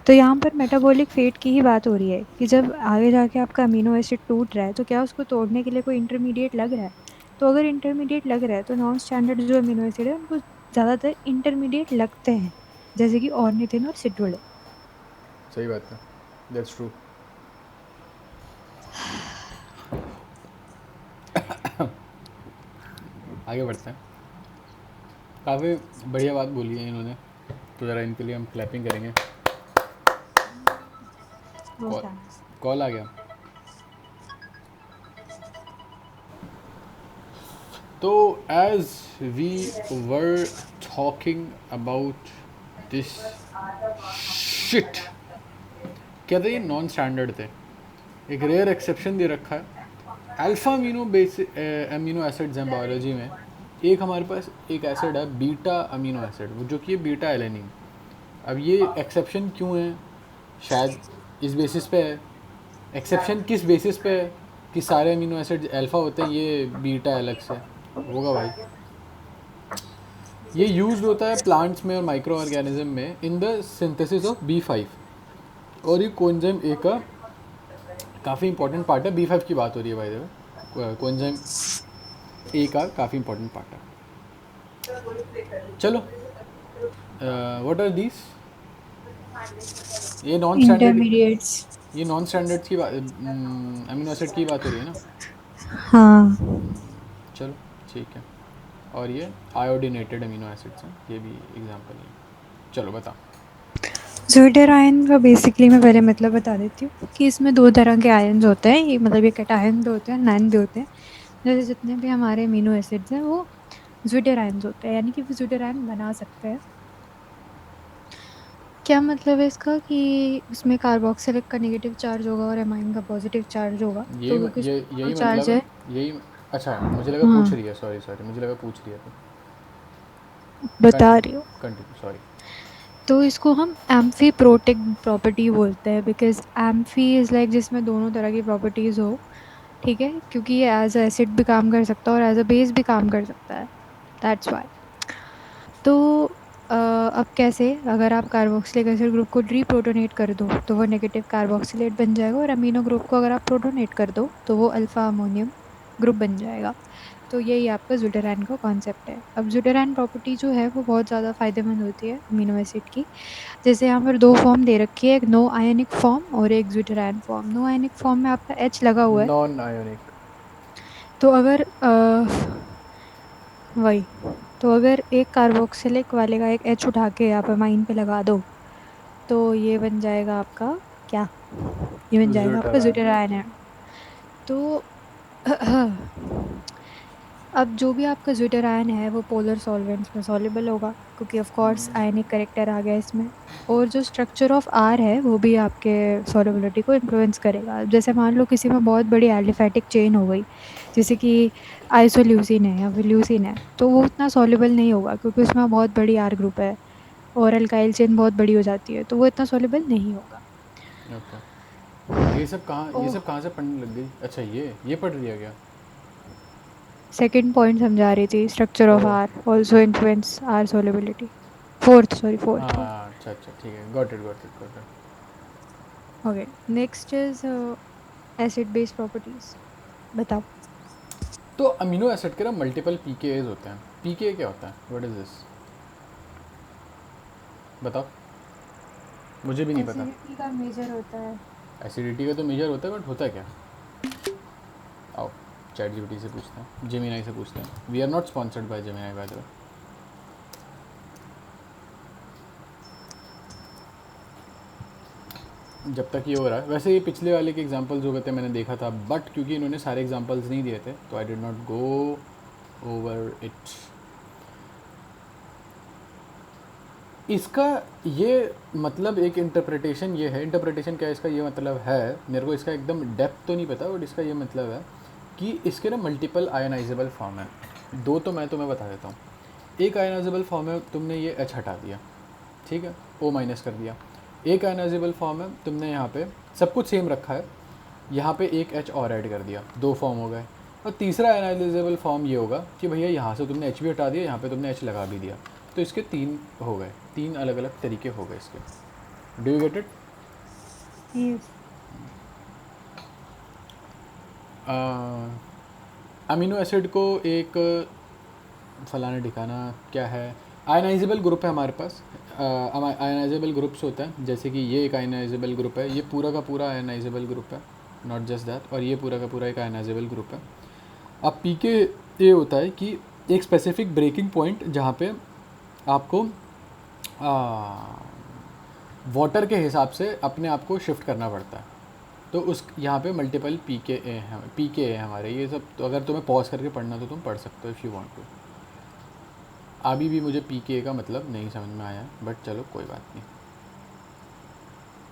तो यहाँ पर मेटाबॉलिक फेट की ही बात हो रही है कि जब आगे जाके आपका अमीनो एसिड टूट रहा है तो क्या उसको तोड़ने के लिए कोई इंटरमीडिएट लग रहा है? तो अगर इंटरमीडिएट लग रहा है तो नॉन स्टैंडर्ड जो अमीनो एसिड है उनको ज़्यादातर इंटरमीडिएट लगते हैं, जैसे कि ऑर्निथिन और सिट्रोलिन। सही बात है, दैट्स ट्रू। आगे बढ़ते हैं। काफ़ी बढ़िया बात बोली है इन्होंने, तो ज़रा इनके लिए हम क्लैपिंग करेंगे। कॉल आ गया। तो as we were talking about this shit, क्या थे ये? नॉन स्टैंडर्ड थे। एक रेयर एक्सेप्शन दे रखा है। अल्फ़ा अमीनो एसिड्स हैं बायोलॉजी में, एक हमारे पास एक एसिड है बीटा अमीनो एसिड, वो जो कि है बीटा एलेनिन। अब ये एक्सेप्शन क्यों है? शायद इस बेसिस पे है। एक्सेप्शन किस बेसिस पे है कि सारे अमीनो एसिड अल्फ़ा होते हैं, ये बीटा अलग से होगा भाई। ये यूज्ड होता है प्लांट्स में और माइक्रो ऑर्गेनिज्म में in the synthesis of B5, और ये कोएंजाइम ए का काफ़ी इंपॉर्टेंट पार्ट है। B5 की बात हो रही है भाई, देखो कोएंजाइम ए का काफ़ी इंपॉर्टेंट पार्ट है। चलो, व्हाट आर दीज? ये नॉन स्टैंडर्ड, इंटरमीडिएट्स। ये नॉन स्टैंडर्ड्स की बात, अमीनो एसिड की बात हो रही है ना। हाँ। चलो ठीक है। और ये आयोडीनेटेड अमीनो एसिड्स हैं, ये भी एग्जांपल है। चलो बताओ। ज़्यूटर आयन का बेसिकली मैं पहले मतलब बता देती हूँ कि इसमें 2 तरह के आयन्स होते हैं। ये मतलब ये कैटायन भी होते हैं, एनायन भी होते हैं। जैसे जितने भी हमारे अमीनो एसिड्स हैं वो ज़्यूटर आयन्स होते हैं, यानी कि वो ज़्यूटर आयन बना सकते हैं। क्या मतलब है इसका कि उसमें कार्बोक्सिलिक का नेगेटिव चार्ज होगा और एमाइन का पॉजिटिव चार्ज होगा। तो क्योंकि ये इसमें दोनों यही चार्ज मतलब है। है, यही। अच्छा, मुझे लगा पूछ हाँ, रही है, सॉरी सॉरी, मुझे लगा पूछ रही है। बता रही कंटिन्यू हूँ। Continue, sorry. तो इसको हम एम्फी प्रोटिक प्रॉपर्टी बोलते हैं, बिकॉज एम्फी इज़ लाइक जिसमें दोनों तरह की प्रॉपर्टीज़ हो। ठीक है, क्योंकि ये एज अ एसिड भी काम कर सकता है और एज अ बेस भी काम कर सकता है। That's why. तो अब कैसे, अगर आप कार्बोक्सिलिक एसिड ग्रुप को रीप्रोटोनेट कर दो तो वो नेगेटिव कार्बोक्सिलेट बन जाएगा, और अमीनो ग्रुप को अगर आप प्रोटोनेट कर दो तो वो अल्फ़ा अमोनियम ग्रुप बन जाएगा। तो यही आपका ज़्यूटरैन का कॉन्सेप्ट है। अब ज़्यूटरैन प्रॉपर्टी जो है वो बहुत ज़्यादा फ़ायदेमंद होती है अमीनो एसिड की। जैसे यहाँ पर 2 फॉर्म दे रखी है, एक नो आयनिक फॉर्म और एक ज़्यूटरैन फॉर्म। नो आयनिक फॉर्म में आपका H लगा हुआ है। Non ionic. तो अगर वही, तो अगर एक कार्बोक्सिलिक वाले का एक H उठा के आप अमाइन पे लगा दो तो ये बन जाएगा आपका क्या? ये बन जाएगा आपका ज़्यूटरान। ज़्यूटरैन। तो अब जो भी आपका ज़्यूटरैन है वो पोलर सॉल्वेंट्स में सॉल्युबल होगा, क्योंकि ऑफ कोर्स आयनिक करेक्टर आ गया इसमें। और जो स्ट्रक्चर ऑफ आर है वो भी आपके सॉल्युबिलिटी को इन्फ्लुएंस करेगा। जैसे मान लो किसी में बहुत बड़ी एलिफेटिक चेन हो गई, जैसे कि आइसोल्यूसिन है या फिर ल्यूसिन है, तो वो उतना सॉल्युबल नहीं होगा क्योंकि उसमें बहुत बड़ी आर ग्रुप है। और अल्काइल चेन बहुत बड़ी हो जाती है तो वो इतना सॉल्युबल नहीं होगा। ओके। ये ओह, सब कहाँ से पढ़ने लग गई? अच्छा, ये पढ़ लिया क्या? सेकंड पॉइंट समझा रही थी, structure oh, of R also influence R solubility. Fourth, sorry, fourth point. हाँ, अच्छा अच्छा, ठीक है, got it got it got it. Okay, next is acid base properties. बताओ। तो अमीनो एसिड के ना मल्टीपल पीकेएज होते हैं। पीके क्या होता है? What is this? बताओ, मुझे भी नहीं पता। एसिडिटी का मेजर होता है। एसिडिटी का तो मेजर होता है, बट होता है क्या? आओ, चैट जीपीटी से पूछते हैं, जेमिनाई से पूछते हैं। We are not sponsored by Gemini, by the way. जब तक ये हो रहा है, वैसे ये पिछले वाले के एग्जांपल्स हो गए थे, मैंने देखा था, बट क्योंकि इन्होंने सारे एग्जांपल्स नहीं दिए थे तो I did not go over it. इसका ये मतलब एक इंटरप्रिटेशन ये है, इंटरप्रिटेशन क्या है इसका, ये मतलब है, मेरे को इसका एकदम डेप्थ तो नहीं पता, बट इसका ये मतलब है कि इसके ना मल्टीपल आयनाइजेबल फॉर्म है। दो तो मैं तुम्हें बता देता हूँ। एक आयनाइजेबल फॉर्म है, तुमने ये H हटा दिया, ठीक है, O माइनस कर दिया। एक आयनाइजेबल फॉर्म है, तुमने यहाँ पे सब कुछ सेम रखा है, यहाँ पे एक H और ऐड कर दिया, दो फॉर्म हो गए। और तीसरा आयनाइजेबल फॉर्म ये होगा कि भैया यहाँ से तुमने H भी हटा दिया, यहाँ पे तुमने H लगा भी दिया, तो इसके तीन हो गए, तीन अलग अलग तरीके हो गए इसके। Do you get it? Yes. Amino acid को एक फलाना ठिकाना क्या है, आयनाइजेबल ग्रुप है हमारे पास। आयनाइजेबल ग्रुप्स होते हैं, जैसे कि ये एक आयनाइजेबल ग्रुप है, ये पूरा का पूरा आयनाइजेबल ग्रुप है, नॉट जस्ट दैट, और ये पूरा का पूरा एक आयनाइजेबल ग्रुप है। अब पीके ये होता है कि एक स्पेसिफिक ब्रेकिंग पॉइंट जहाँ पे आपको वाटर के हिसाब से अपने आप को शिफ्ट करना पड़ता है। तो उस यहाँ पे मल्टीपल पीके है हमारे, ये सब तो अगर तुम्हें पॉज करके पढ़ना तो तुम पढ़ सकते हो इफ़ यू वांट टू। अभी भी मुझे पीके का मतलब नहीं समझ में आया, बट चलो कोई बात नहीं।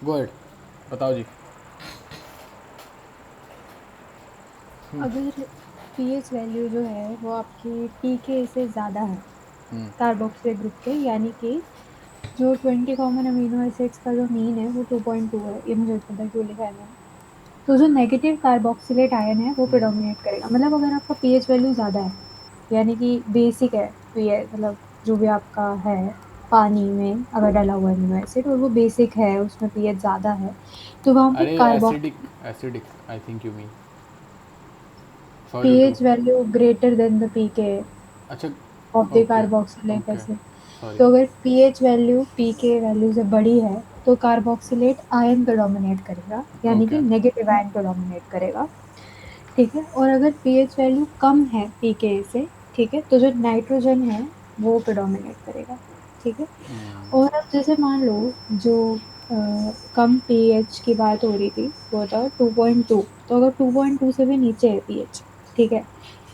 गो अहेड, बताओ जी। अगर पीएच वैल्यू जो है वो आपकी पीके से ज़्यादा है कार्बोक्सिलेट ग्रुप के, यानी कि जो 20 कॉमन अमीनो एसिड्स का जो मीन है वो 2.2 है, ये मुझे पता है क्यों लिखा है मैंने। तो जो नेगेटिव कार्बोक्सिलेट आयन है वो प्रेडोमिनेट करेगा, मतलब अगर आपका पीएच वैल्यू ज़्यादा है, यानी कि बेसिक है पीएच, मतलब जो भी आपका है पानी में अगर डाला हुआ अमीनो एसिड और वो बेसिक है, उसमें पीएच ज़्यादा है, तो वहाँ पे अरे कार्बोक्स acidic, acidic I think you mean, sorry to, pH value greater than the pK अच्छा of the okay carboxylic okay acid. Sorry तो अगर पीएच वैल्यू पीके वैल्यू से बड़ी है तो कार्बोक्सिलेट आयन प्रेडोमिनेट करेगा, यानी कि ओके नेगेटिव आयन प्रेडोमिनेट करेगा। ठीक है, और अगर पीएच वैल्यू कम है पीके से, ठीक है, तो जो नाइट्रोजन है वो प्रेडोमिनेट करेगा। ठीक है, और अब जैसे मान लो जो अ, कम पीएच की बात हो रही थी वो था 2.2, तो अगर 2.2 से भी नीचे है पीएच, ठीक है,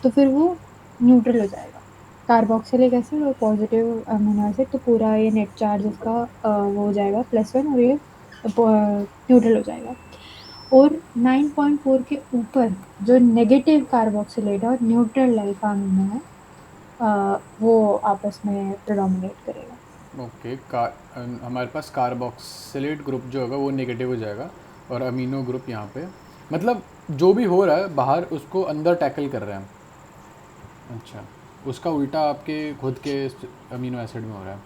तो फिर वो न्यूट्रल हो जाएगा। कार्बोक्सिलिक एसिड और पॉजिटिव अमीनो एसिड, तो पूरा ये नेट चार्ज इसका वो हो जाएगा +1, और ये न्यूट्रल हो जाएगा। और 9.4 के ऊपर जो नेगेटिव कार्बोक्सिलेट और न्यूट्रल अल्फा अमीनो है, वो आपस में प्रेडोमिनेट करेगा। ओके। हमारे पास कार्बोक्सिलेट ग्रुप जो होगा वो नेगेटिव हो जाएगा, और अमीनो ग्रुप यहाँ पे, मतलब जो भी हो रहा है बाहर उसको अंदर टैकल कर रहे हैं। अच्छा, उसका उल्टा आपके खुद के अमीनो एसिड में हो रहा है।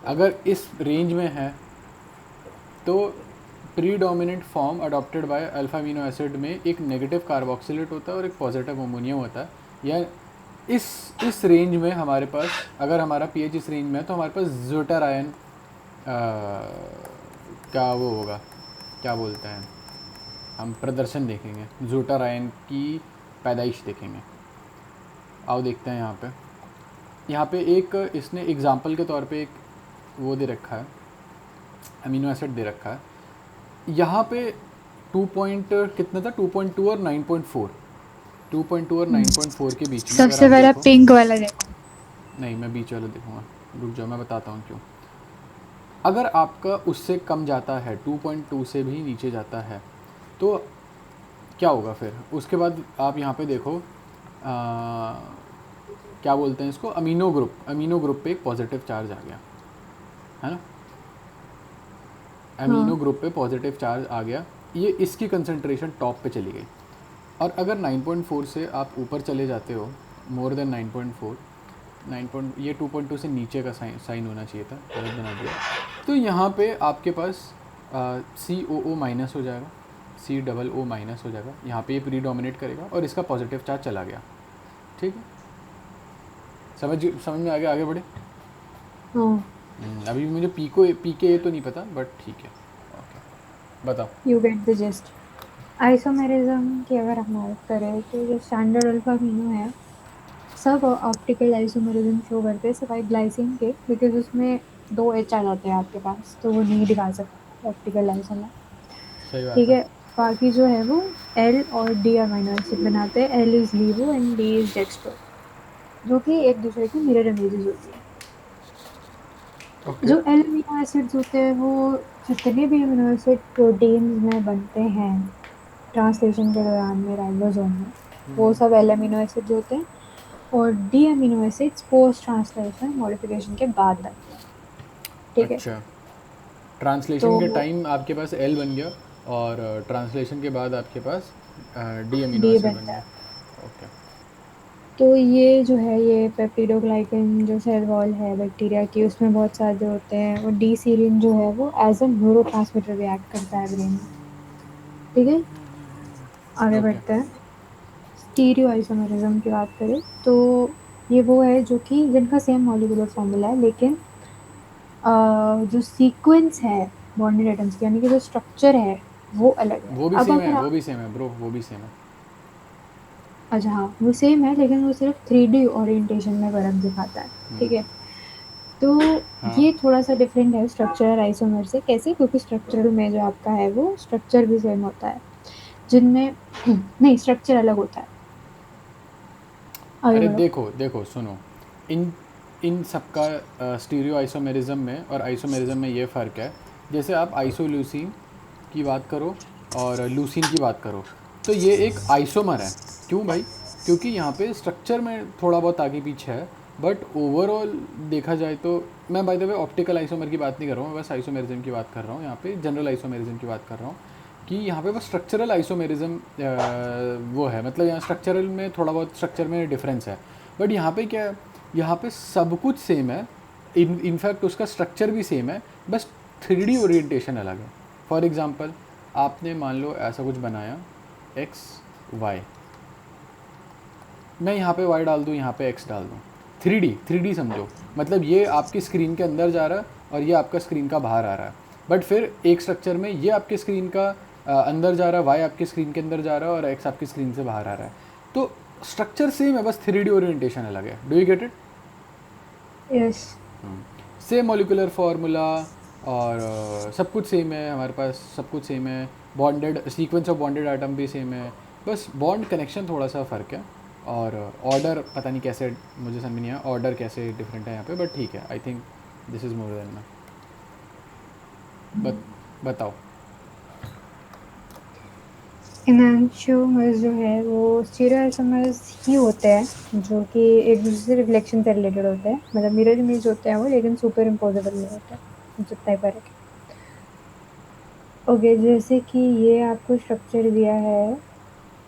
अगर इस रेंज में है तो predominant form adopted by alpha amino acid में एक नेगेटिव कार्बोक्सिलेट होता है और एक पॉजिटिव अमोनियम होता है। या इस रेंज में हमारे पास, अगर हमारा पीएच इस रेंज में है तो हमारे पास ज़्यूटर आयन का वो होगा, क्या बोलते हैं, हम प्रदर्शन देखेंगे, ज़्यूटर आयन की पैदाइश देखेंगे। आओ देखते हैं यहाँ पे एक इसने एग्जाम्पल के तौर पे एक वो दे रखा है, अमीनो एसिड दे रखा है। यहाँ पे 2 पॉइंट कितना था, 2.2 और 9.4, 2.2 और 9.4 के बीच में अगर सबसे आप पहला देखो, पिंक वाला देखो। नहीं मैं बीच वाला देखूँगा, रुक जाओ मैं बताता हूँ क्यों। अगर आपका उससे कम जाता है, 2.2 से भी नीचे जाता है, तो क्या होगा फिर उसके बाद आप यहाँ पे देखो, क्या बोलते हैं इसको, अमीनो ग्रुप पे एक पॉजिटिव चार्ज आ गया है ना, हाँ, अमीनो ग्रुप पे पॉजिटिव चार्ज आ गया, ये इसकी कंसंट्रेशन टॉप पे चली गई। और अगर 9.4 से आप ऊपर चले जाते हो, मोर देन 9.4, ये 2.2 से नीचे का साइन होना चाहिए था, गलत बना दिया। तो यहाँ पे आपके पास COO माइनस हो जाएगा, COO माइनस हो जाएगा, यहाँ पे ये प्रीडोमिनेट करेगा और इसका पॉजिटिव चार्ज चला गया। ठीक है, समझ में आ गया, आगे बढ़े। हाँ, अभी मुझे पीके तो नहीं पता, बट ठीक है, ओके बताओ। You get the gist. Isomerism की अगर हम बात करें तो जो स्टैंडर्ड अल्फा अमीनो है, सब ऑप्टिकल आइसोमेरिज्म शो करते हैं सिवाय ग्लाइसिन के, बिकॉज उसमें दो एच आ जाते हैं आपके पास, तो वो नहीं दिखा सकते ऑप्टिकल आइसोमर। सही बात ठीक है। है, बाकी जो है वो एल और डी अमीनो एसिड बनाते हैं। L is levo and D is dextro, जो कि एक दूसरे की मिरर इमेजेस होती है। ओके। जो एल अमीनो एसिड्स होते हैं वो जितने भी अमीनो एसिड प्रोटीन्स में बनते हैं ट्रांसलेशन के दौरान में राइबोसोम में, वो सब एल अमीनो एसिड्स होते हैं। और D amino acids post translation modification के बाद बनते हैं। ठीक है, अच्छा, तो ट्रांसलेशन के टाइम आपके पास एल बन गया, और ट्रांसलेशन के बाद आपके पास डी अमीनो डी एसिड बन बनता गया। है। ओके। तो ये जो है ये पेप्टिडोग्लाइकन जो सेल वॉल है बैक्टीरिया की, उसमें बहुत सारे होते हैं, और डी सीरिन जो है वो एज अ न्यूरोट्रांसमीटर रिएक्ट करता है ब्रेन में। ठीक है, आगे ओके। बढ़ते हैं। स्टीरियो आइसोमेरिज्म की बात करें तो ये वो है जो कि जिनका सेम मॉलिक्यूलर फॉर्मूला है, लेकिन जो सीक्वेंस है बॉन्डेड एटम्स की, यानी कि जो स्ट्रक्चर है वो अलग है। वो भी अब सेम है, अगर वो आप, भी सेम है ब्रो, वो भी सेम है। अच्छा हाँ, वो सेम है लेकिन वो सिर्फ 3D ओरिएंटेशन में फ़र्क दिखाता है। ठीक है, तो हाँ। ये थोड़ा सा डिफरेंट है स्ट्रक्चरल आइसोमर से। कैसे? क्योंकि स्ट्रक्चरल में जो आपका है वो स्ट्रक्चर भी सेम होता है, जिनमें नहीं, स्ट्रक्चर अलग होता है। आगे अरे बढ़ो। देखो देखो सुनो, इन इन सबका स्टीरियो आइसोमेरिज्म में और आइसोमेरिज्म में ये फ़र्क है। जैसे आप आइसोल्यूसिन की बात करो और लूसिन की बात करो, तो ये एक आइसोमर है। क्यों भाई? क्योंकि यहाँ पे स्ट्रक्चर में थोड़ा बहुत आगे पीछे है, बट ओवरऑल देखा जाए तो मैं bye the way optical isomer की बात नहीं कर रहा हूँ, मैं बस आइसोमेरिज्म की बात कर रहा हूँ यहाँ पे, जनरल आइसोमेरिज्म की बात कर रहा हूँ कि यहाँ पे बस स्ट्रक्चरल आइसोमेरिज्म वो है, मतलब यहाँ स्ट्रक्चरल में थोड़ा बहुत स्ट्रक्चर में डिफरेंस है, बट यहाँ पे क्या है, यहाँ पे सब कुछ सेम है, इनफैक्ट उसका स्ट्रक्चर भी सेम है, बस 3D ओरिएंटेशन अलग है। फॉर एग्जांपल आपने मान लो ऐसा कुछ बनाया एक्स वाई, मैं यहाँ पे y डाल दूँ, यहाँ पे x डाल दूँ, 3D समझो, मतलब ये आपकी स्क्रीन के अंदर जा रहा है और ये आपका स्क्रीन का बाहर आ रहा है, बट फिर एक स्ट्रक्चर में ये आपके स्क्रीन का अंदर जा रहा है, y आपकी स्क्रीन के अंदर जा रहा है और x आपकी स्क्रीन से बाहर आ रहा है, तो स्ट्रक्चर सेम है, बस 3D ओरिएंटेशन अलग है। Do you get it? Yes. Same molecular formula और सब कुछ सेम है हमारे पास, सब कुछ सेम है, bonded sequence of bonded item भी सेम है, बस बॉन्ड कनेक्शन थोड़ा सा फ़र्क है, और ऑर्डर पता नहीं कैसे, मुझे समझ नहीं आया ऑर्डर कैसे डिफरेंट है यहाँ पे, बट ठीक है, I think this is more than मैं बताओ। एनांशियोमर्स जो है वो स्टीरियोआइसोमर्स ही होते हैं जो कि एक दूसरे से रिफ्लेक्शन से रिलेटेड होते हैं, मतलब मिरर इमेज होते हैं वो, लेकिन सुपर इम्पोजेबल नहीं होते हैं, जितना ही फर्क है। ओके, जैसे कि ये आपको स्ट्रक्चर दिया है,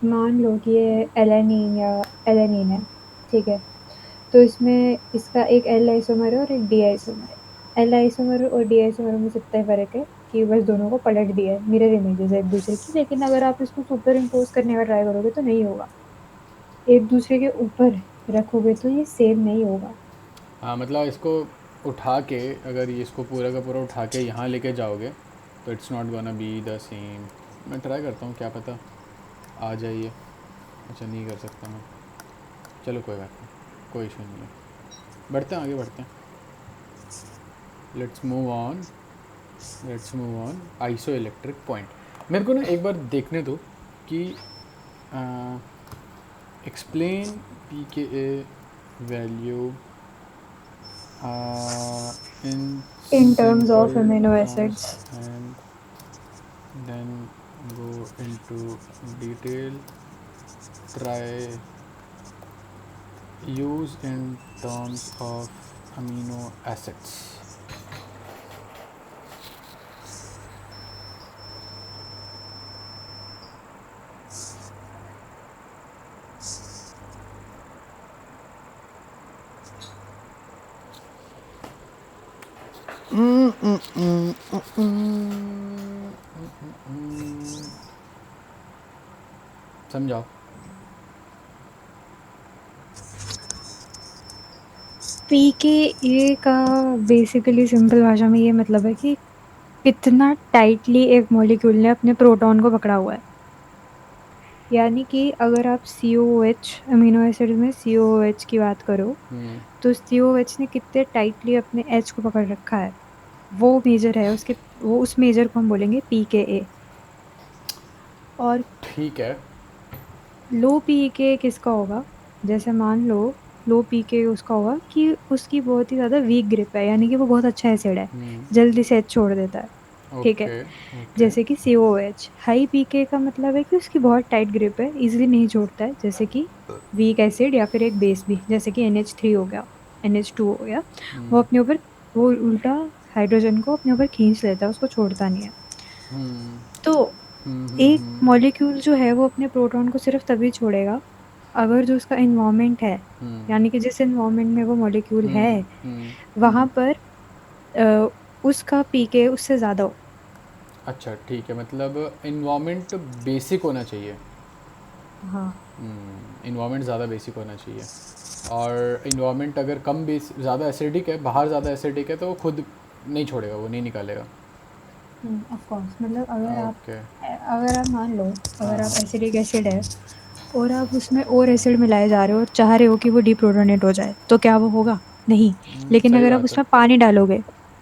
मान लो कि ये एलेनिन या एलेनिन है, ठीक है, तो इसमें इसका एक एल आइसोमर है और एक डी आइसोमर है। एल आइसोमर और डी आइसोमर में इतना ही फ़र्क है कि बस दोनों को पलट दिया है, मिरर इमेजेस है एक दूसरे की, लेकिन अगर आप इसको सुपर इम्पोज करने का ट्राई करोगे तो नहीं होगा, एक दूसरे के ऊपर रखोगे तो ये सेम नहीं होगा। हाँ, मतलब इसको उठा के, अगर ये इसको पूरा का पूरा उठा के यहाँ लेके जाओगे तो it's not gonna be the same. मैं ट्राई करता हूँ, क्या पता आ जाइए। अच्छा, नहीं कर सकता मैं, चलो कोई बात नहीं, कोई इशू नहीं है, बढ़ते हैं आगे, बढ़ते हैं। Let's move on iso electric point. मेरे को ना एक बार देखने दो कि explain pKa value In terms of simple amino terms acids, and then go into detail. Try use in terms of amino acids. समझाओ। पीकेए का बेसिकली सिंपल भाषा में ये मतलब है कि कितना टाइटली एक मॉलिक्यूल ने अपने प्रोटॉन को पकड़ा हुआ है। यानी कि अगर आप COOH अमीनो एसिड में COOH की बात करो, तो COOH ने कितने टाइटली अपने H को पकड़ रखा है, वो मेजर है उसके, वो उस मेजर को हम बोलेंगे pKa। और ठीक है। लो pKa किसका होगा, जैसे मान लो लो pKa उसका होगा कि उसकी बहुत ही ज़्यादा वीक ग्रिप है, यानी कि वो बहुत अच्छा एसिड है, जल्दी से H छोड़ देता है, ठीक है। Okay okay. जैसे कि COOH। हाई pK का मतलब है कि उसकी बहुत टाइट ग्रिप है, इजीली नहीं छोड़ता है, जैसे कि वीक एसिड या फिर एक बेस भी, जैसे कि NH3 हो गया, NH2 हो गया, वो अपने ऊपर, वो उल्टा हाइड्रोजन को अपने ऊपर खींच लेता है, उसको छोड़ता नहीं है। तो एक मॉलिक्यूल जो है वो अपने प्रोटॉन को सिर्फ तभी छोड़ेगा अगर जो उसका इन्वायरमेंट है, यानी कि जिस इन्वायरमेंट में वो मॉलिक्यूल है वहाँ पर उसका पीके उससे ज़्यादा हो। अच्छा ठीक है, मतलब इन्वामेंट बेसिक होना चाहिए। हाँ। इन्वामेंट ज़्यादा बेसिक होना चाहिए, और इन्वामेंट अगर कम बेस ज़्यादा एसिडिक है, बाहर ज़्यादा एसिडिक है, तो वो खुद नहीं छोड़ेगा, वो नहीं निकालेगा। ऑफ कोर्स, मतलब अगर ओके। आप मान लो अगर आप एसिडिक एसिड है और आप उसमें और एसिड मिलाए जा रहे हो और चाह रहे हो कि वो डीप्रोटोनेट हो जाए, तो क्या वो होगा? नहीं। लेकिन सही अगर आप बात है। उसमें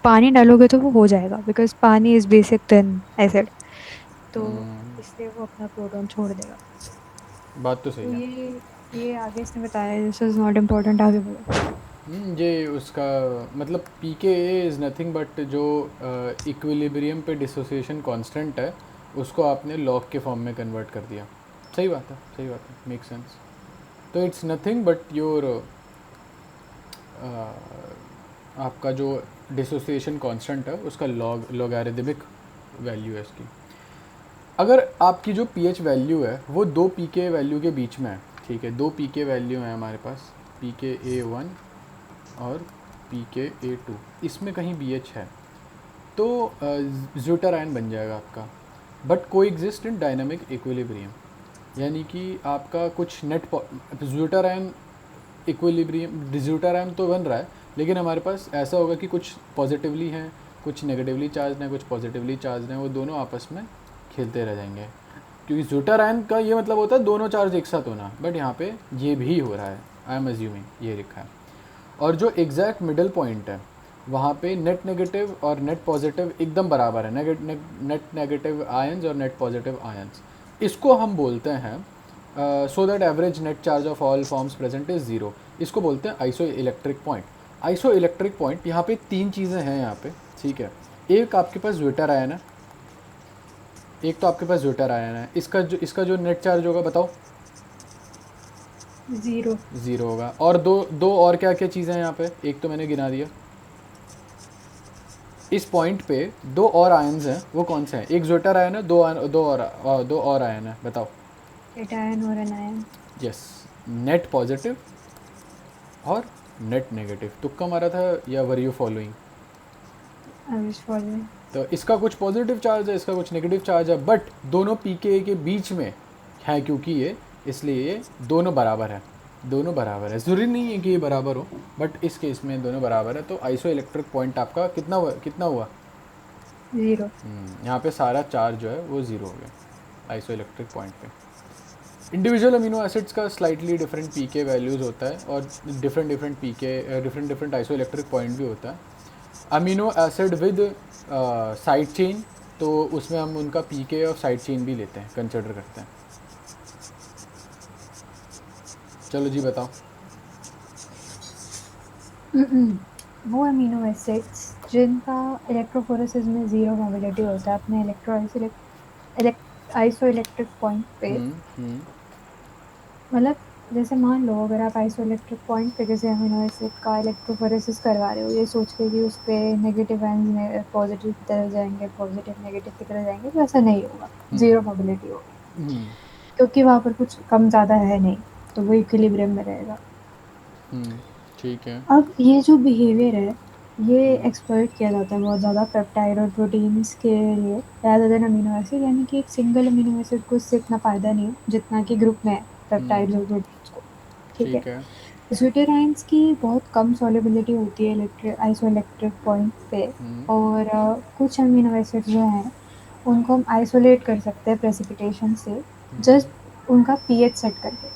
पानी डालोगे तो वो हो जाएगा, बिकॉज पानी इज बेसिक देन एसिड, तो इसलिए वो अपना प्रोटॉन छोड़ देगा। बात तो सही तो है। ये आगे इसने बताया, दिस इज नॉट इम्पोर्टेंट, आगे बोलो। ये उसका मतलब pKa इज़ नथिंग बट जो इक्विलिब्रियम पे डिसोसिएशन कांस्टेंट है, उसको आपने लॉग के फॉर्म में कन्वर्ट कर दिया। सही बात है, सही बात है, मेक सेंस। तो इट्स नथिंग बट योर आपका जो डिसोसिएशन कांस्टेंट है उसका लॉगरिदमिक वैल्यू है इसकी। अगर आपकी जो पीएच वैल्यू है वो दो पीके वैल्यू के बीच में है, ठीक है, दो पीके वैल्यू हैं हमारे पास, पीके A1 और पीके A2, इसमें कहीं BH है तो ज़्यूटर आयन बन जाएगा आपका, बट को एग्जिस्ट इन डायनामिक इक्विलिब्रियम, यानी कि आपका कुछ नेट ज़्यूटर आयन इक्विलिब्रियम ज़्यूटर आयन तो बन रहा है, लेकिन हमारे पास ऐसा होगा कि कुछ पॉजिटिवली हैं, कुछ नेगेटिवली चार्ज हैं, कुछ पॉजिटिवली चार्ज हैं, वो दोनों आपस में खेलते रह जाएंगे, क्योंकि ज़्यूटर आयन का ये मतलब होता है दोनों चार्ज एक साथ होना, बट यहाँ पे ये भी हो रहा है, आई एम अज्यूमिंग ये लिखा है। और जो एग्जैक्ट मिडल पॉइंट है वहाँ पे नेट नेगेटिव और नेट पॉजिटिव एकदम बराबर है, नेट नेगेटिव आयंस और नेट पॉजिटिव आयंस, इसको हम बोलते हैं so that average net charge of all forms present is zero, इसको बोलते हैं iso electric point. Iso electric point यहाँ पे तीन चीज़ें हैं यहाँ पे, ठीक है, एक आपके पास ज़्यूटर आयन है, एक तो आपके पास ज़्यूटर आयन है, इसका जो नेट चार्ज होगा बताओ, 0। ज़ीरो होगा, और दो दो और क्या क्या चीज़ें हैं यहाँ पे, एक तो मैंने गिना दिया, इस पॉइंट पे दो और आयन्स हैं, वो कौन से हैं, एक ज़्यूटर आयन है, दो और आयन है, बताओ। एटायन और एनायन। यस, नेट पॉजिटिव और नेट नेगेटिव, तुक्का मारा था या were you following? I was following. तो इसका कुछ पॉजिटिव चार्ज है, इसका कुछ नेगेटिव चार्ज है, बट दोनों पीके के बीच में है, क्योंकि ये इसलिए ये दोनों बराबर है, दोनों बराबर है, ज़रूरी नहीं है कि ये बराबर हो, बट इस केस में दोनों बराबर है, तो आइसो इलेक्ट्रिक पॉइंट आपका कितना हुआ? 0। यहाँ पे सारा चार्ज जो है वो ज़ीरो हो गया आइसो इलेक्ट्रिक पॉइंट पे। इंडिविजुअल अमीनो एसिड्स का स्लाइटली डिफरेंट पीके वैल्यूज़ होता है, और डिफरेंट आइसो इलेक्ट्रिक पॉइंट भी होता है। Amino acid with side chain, तो उसमें हम उनका पीके और साइड चेन भी लेते हैं, कंसिडर करते हैं। चलो जी बताओ। वो अमीनो एसिड्स जिनका इलेक्ट्रोफोरेसिस में 0 मोबिलिटी होता है अपने आइसो इलेक्ट्रिक पॉइंट पे, मतलब जैसे मान लो अगर आप आइसो इलेक्ट्रिक पॉइंट पे किसी अमीनो एसिड का इलेक्ट्रोफोरेसिस करवा रहे हो, ये सोच के कि उस पर नेगेटिव आयंस पॉजिटिव की तरफ जाएंगे, पॉजिटिव नेगेटिव की तरफ जाएंगे, तो ऐसा नहीं होगा, 0 मोबिलिटी होगी, क्योंकि वहाँ पर कुछ कम ज़्यादा है नहीं, तो वो इक्विलिब्रियम में रहेगा। ठीक है। अब ये जो बिहेवियर है ये एक्सप्लॉइट किया जाता है बहुत ज़्यादा पेप्टाइड और प्रोटीन्स के लिए rather than अमीनो एसिड, यानी कि एक सिंगल अमीनो एसिड को इससे इतना फ़ायदा नहीं है जितना कि ग्रुप में है पेप्टाइड्स और प्रोटीन्स को, ठीक है। ज़्यूटर आयंस की बहुत कम सॉल्युबिलिटी होती है आइसो इलेक्ट्रिक पॉइंट पे, और कुछ अमीनो एसिड जो हैं उनको हम आइसोलेट कर सकते हैं प्रेसिपिटेशन से, जस्ट उनका पीएच सेट करके,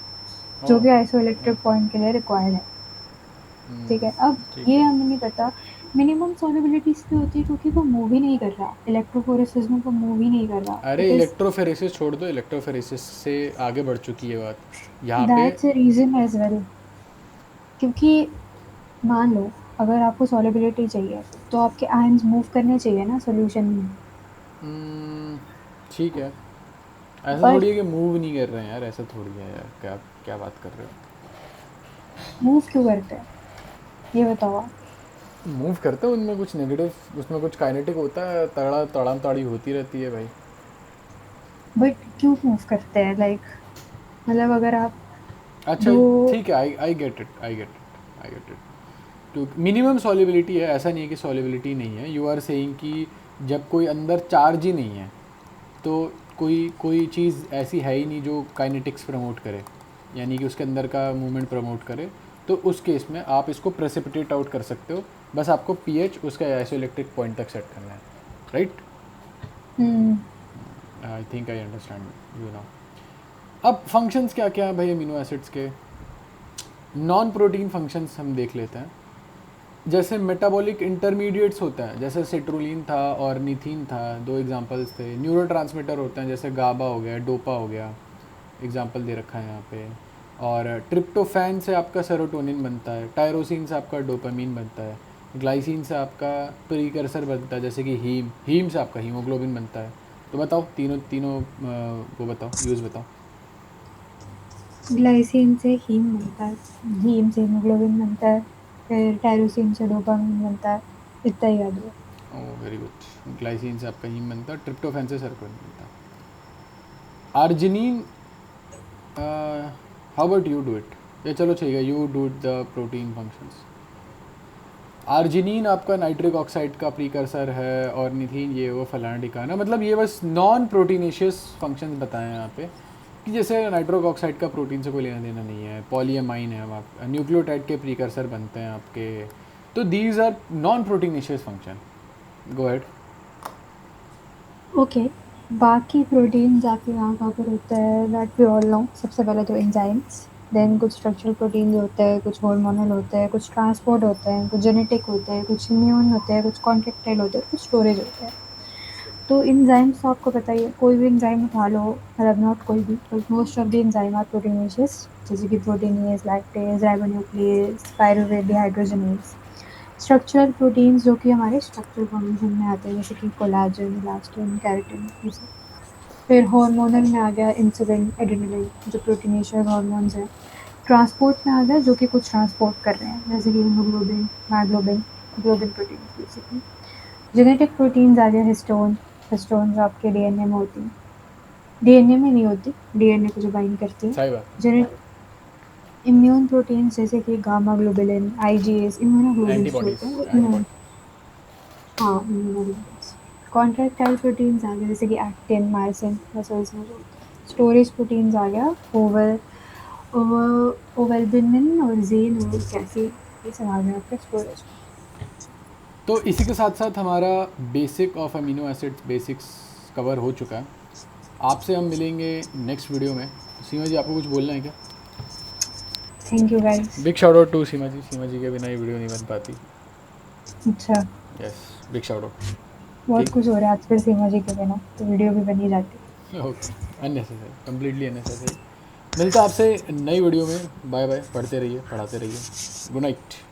जो कि आइसो इलेक्ट्रिक पॉइंट के लिए रिक्वायर्ड है, ठीक है। अब ये हमें नहीं पता मिनिमम सॉल्युबिलिटी इसलिए होती है क्योंकि वो मूव ही नहीं कर रहा, इलेक्ट्रोफोरेसिस में वो मूव ही नहीं कर रहा। अरे इलेक्ट्रोफेरेसिस छोड़ दो, इलेक्ट्रोफेरेसिस से आगे बढ़ चुकी है बात यहाँ पे। That's a reason as well, क्योंकि मान लो अगर आपको सॉल्युबिलिटी चाहिए तो आपके आयंस मूव करने चाहिए ना सॉल्यूशन में। ठीक है, ऐसा थोड़ी है कि मूव नहीं कर रहे हैं यार, ऐसा थोड़ी है यार, क्या क्या बात कर रहे हो? मूव क्यों करते हैं ये बताओ आप। मूव करते हैं, उनमें कुछ नेगेटिव, उसमें कुछ काइनेटिक होता है, तड़ाम ताड़ी होती रहती है भाई। बट क्यों मूव करते हैं, लाइक मतलब अगर आप अच्छा ठीक है, आई गेट इट। तो मिनिमम सॉल्युबिलिटी है, ऐसा नहीं है कि सॉल्युबिलिटी नहीं है, यू आर सेइंग कि जब कोई अंदर चार्ज ही नहीं है तो कोई चीज़ ऐसी है ही नहीं जो काइनेटिक्स प्रमोट करे, यानी कि उसके अंदर का मूवमेंट प्रमोट करे, तो उस केस में आप इसको प्रेसिपिटेट आउट कर सकते हो, बस आपको पीएच उसका आइसोइलेक्ट्रिक पॉइंट तक सेट करना है, right? I think I understand you know. अब फंक्शंस क्या क्या हैं भाई अमीनो एसिड्स के? नॉन प्रोटीन फंक्शंस हम देख लेते हैं, जैसे मेटाबॉलिक इंटरमीडिएट्स होता है, जैसे सिट्रोलिन था और नीथीन था, दो एग्जांपल्स थे। न्यूरोट्रांसमीटर होते हैं, जैसे गाबा हो गया, डोपा हो गया, एग्जांपल दे रखा है यहाँ पे। और ट्रिप्टोफैन से आपका सेरोटोनिन बनता है, टायरोसिन से आपका डोपामीन बनता है, ग्लाइसिन से आपका प्रीकर्सर बनता है जैसे कि हीम से आपका हीमोग्लोबिन बनता है। तो बताओ तीनों वो बताओ, यूज़ बताओ। ग्लाइसिन से हीम बनता है, हीम से हीमोग्लोबिन बनता है, फिर टायरोसिन से डोपामिन बनता है, इतना ही याद हुआ। Oh very good. ग्लाइसिन से आपका हीम बनता है, ट्रिप्टोफैन से सर्कोइन बनता है। Arginine, how about you do it? ये चलो ठीक है, you do the protein functions. Arginine आपका नाइट्रिक ऑक्साइड का प्रीकर्सर है, और निथीन ये वो फलाना ढिकाना, मतलब ये बस नॉन प्रोटीनेशियस फंक्शंस बताए हैं यहाँ पे, कि जैसे नाइट्रिक ऑक्साइड का प्रोटीन से कोई लेना देना नहीं है, पॉलीएमाइन है, आप न्यूक्लियोटाइड के प्रीकर्सर बनते हैं आपके, तो these are non proteinaceous function. Go ahead. Okay, बाकी प्रोटीन्स आपके कहाँ पर होता है, दैट वी ऑल नो। सबसे पहले तो एंजाइम्स, देन कुछ स्ट्रक्चरल प्रोटीन्स होते हैं, कुछ हार्मोनल होते हैं, कुछ ट्रांसपोर्ट होते हैं, कुछ जेनेटिक होते हैं, कुछ इम्यून होते हैं, कुछ कॉन्ट्रेक्टाइल होते हैं, कुछ स्टोरेज होते हैं। तो एंजाइम्स तो आपको पता ही है, कोई भी एंजाइम उठा लो, मतलब नॉट कोई भी, but most of the enzyme are proteinaceous, जैसे कि proteinase, lactase, ribonuclease, pyruvate dehydrogenase. Structural proteins जो कि हमारे स्ट्रक्चरल फॉर्मेशन में आते हैं, जैसे कि कोलाजन, इलास्टिन, केराटिन, ये सब। फिर हार्मोनल में आ गया इंसुलिन, एड्रेनलिन, जो प्रोटीनेशियस हार्मोन्स हैं। ट्रांसपोर्ट में आ गया जो कि कुछ ट्रांसपोर्ट कर रहे हैं, जैसे कि haemoglobin, haemoglobin, globin protein basically. Genetic proteins आ गया हिस्टोन, हिस्टोन जो आपके डीएनए में होती हैं, डीएनए में नहीं होती, डीएनए को जो बाइंड करती है। सही बात। जेने इम्यून प्रोटीन्स जैसे कि गामा ग्लोबुलिन, आईजीएस, इम्यूनोग्लोबुलिन्स जो होते एंटीबॉडीज, हैं वो इम्यून, एंटीबॉडी। हाँ, इम्यूनोग्लोबुलिन्स। कॉन्ट्रैक्टाइल प्रोटीन्स आ गए जैसे कि एक्टिन, मायोसिन, मसल्स में जो होते हैं। स्टोरेज प्रोटीन्स आ गया ओवल्बिनिन और ज़ेन और कैसीन, ये सब आ गया आपका स्टोरेज। तो इसी के साथ साथ हमारा basic of amino acids basics cover हो चुका है। आपसे हम मिलेंगे नेक्स्ट वीडियो में। तो सीमा जी, आपको कुछ बोलना है क्या? Thank you guys. Big shout out to Seema ji. Seema ji के बिना ये वीडियो नहीं बन पाती। अच्छा, यस, बिग शाउट आउट। बहुत ठीक। कुछ हो रहा है आजकल सीमा जी के बिना, तो वीडियो भी बन ही जाती। Okay, unnecessary, completely unnecessary. मिलता है आपसे नई वीडियो में। Bye bye. पढ़ते रहिए, पढ़ाते रहिए। Good night.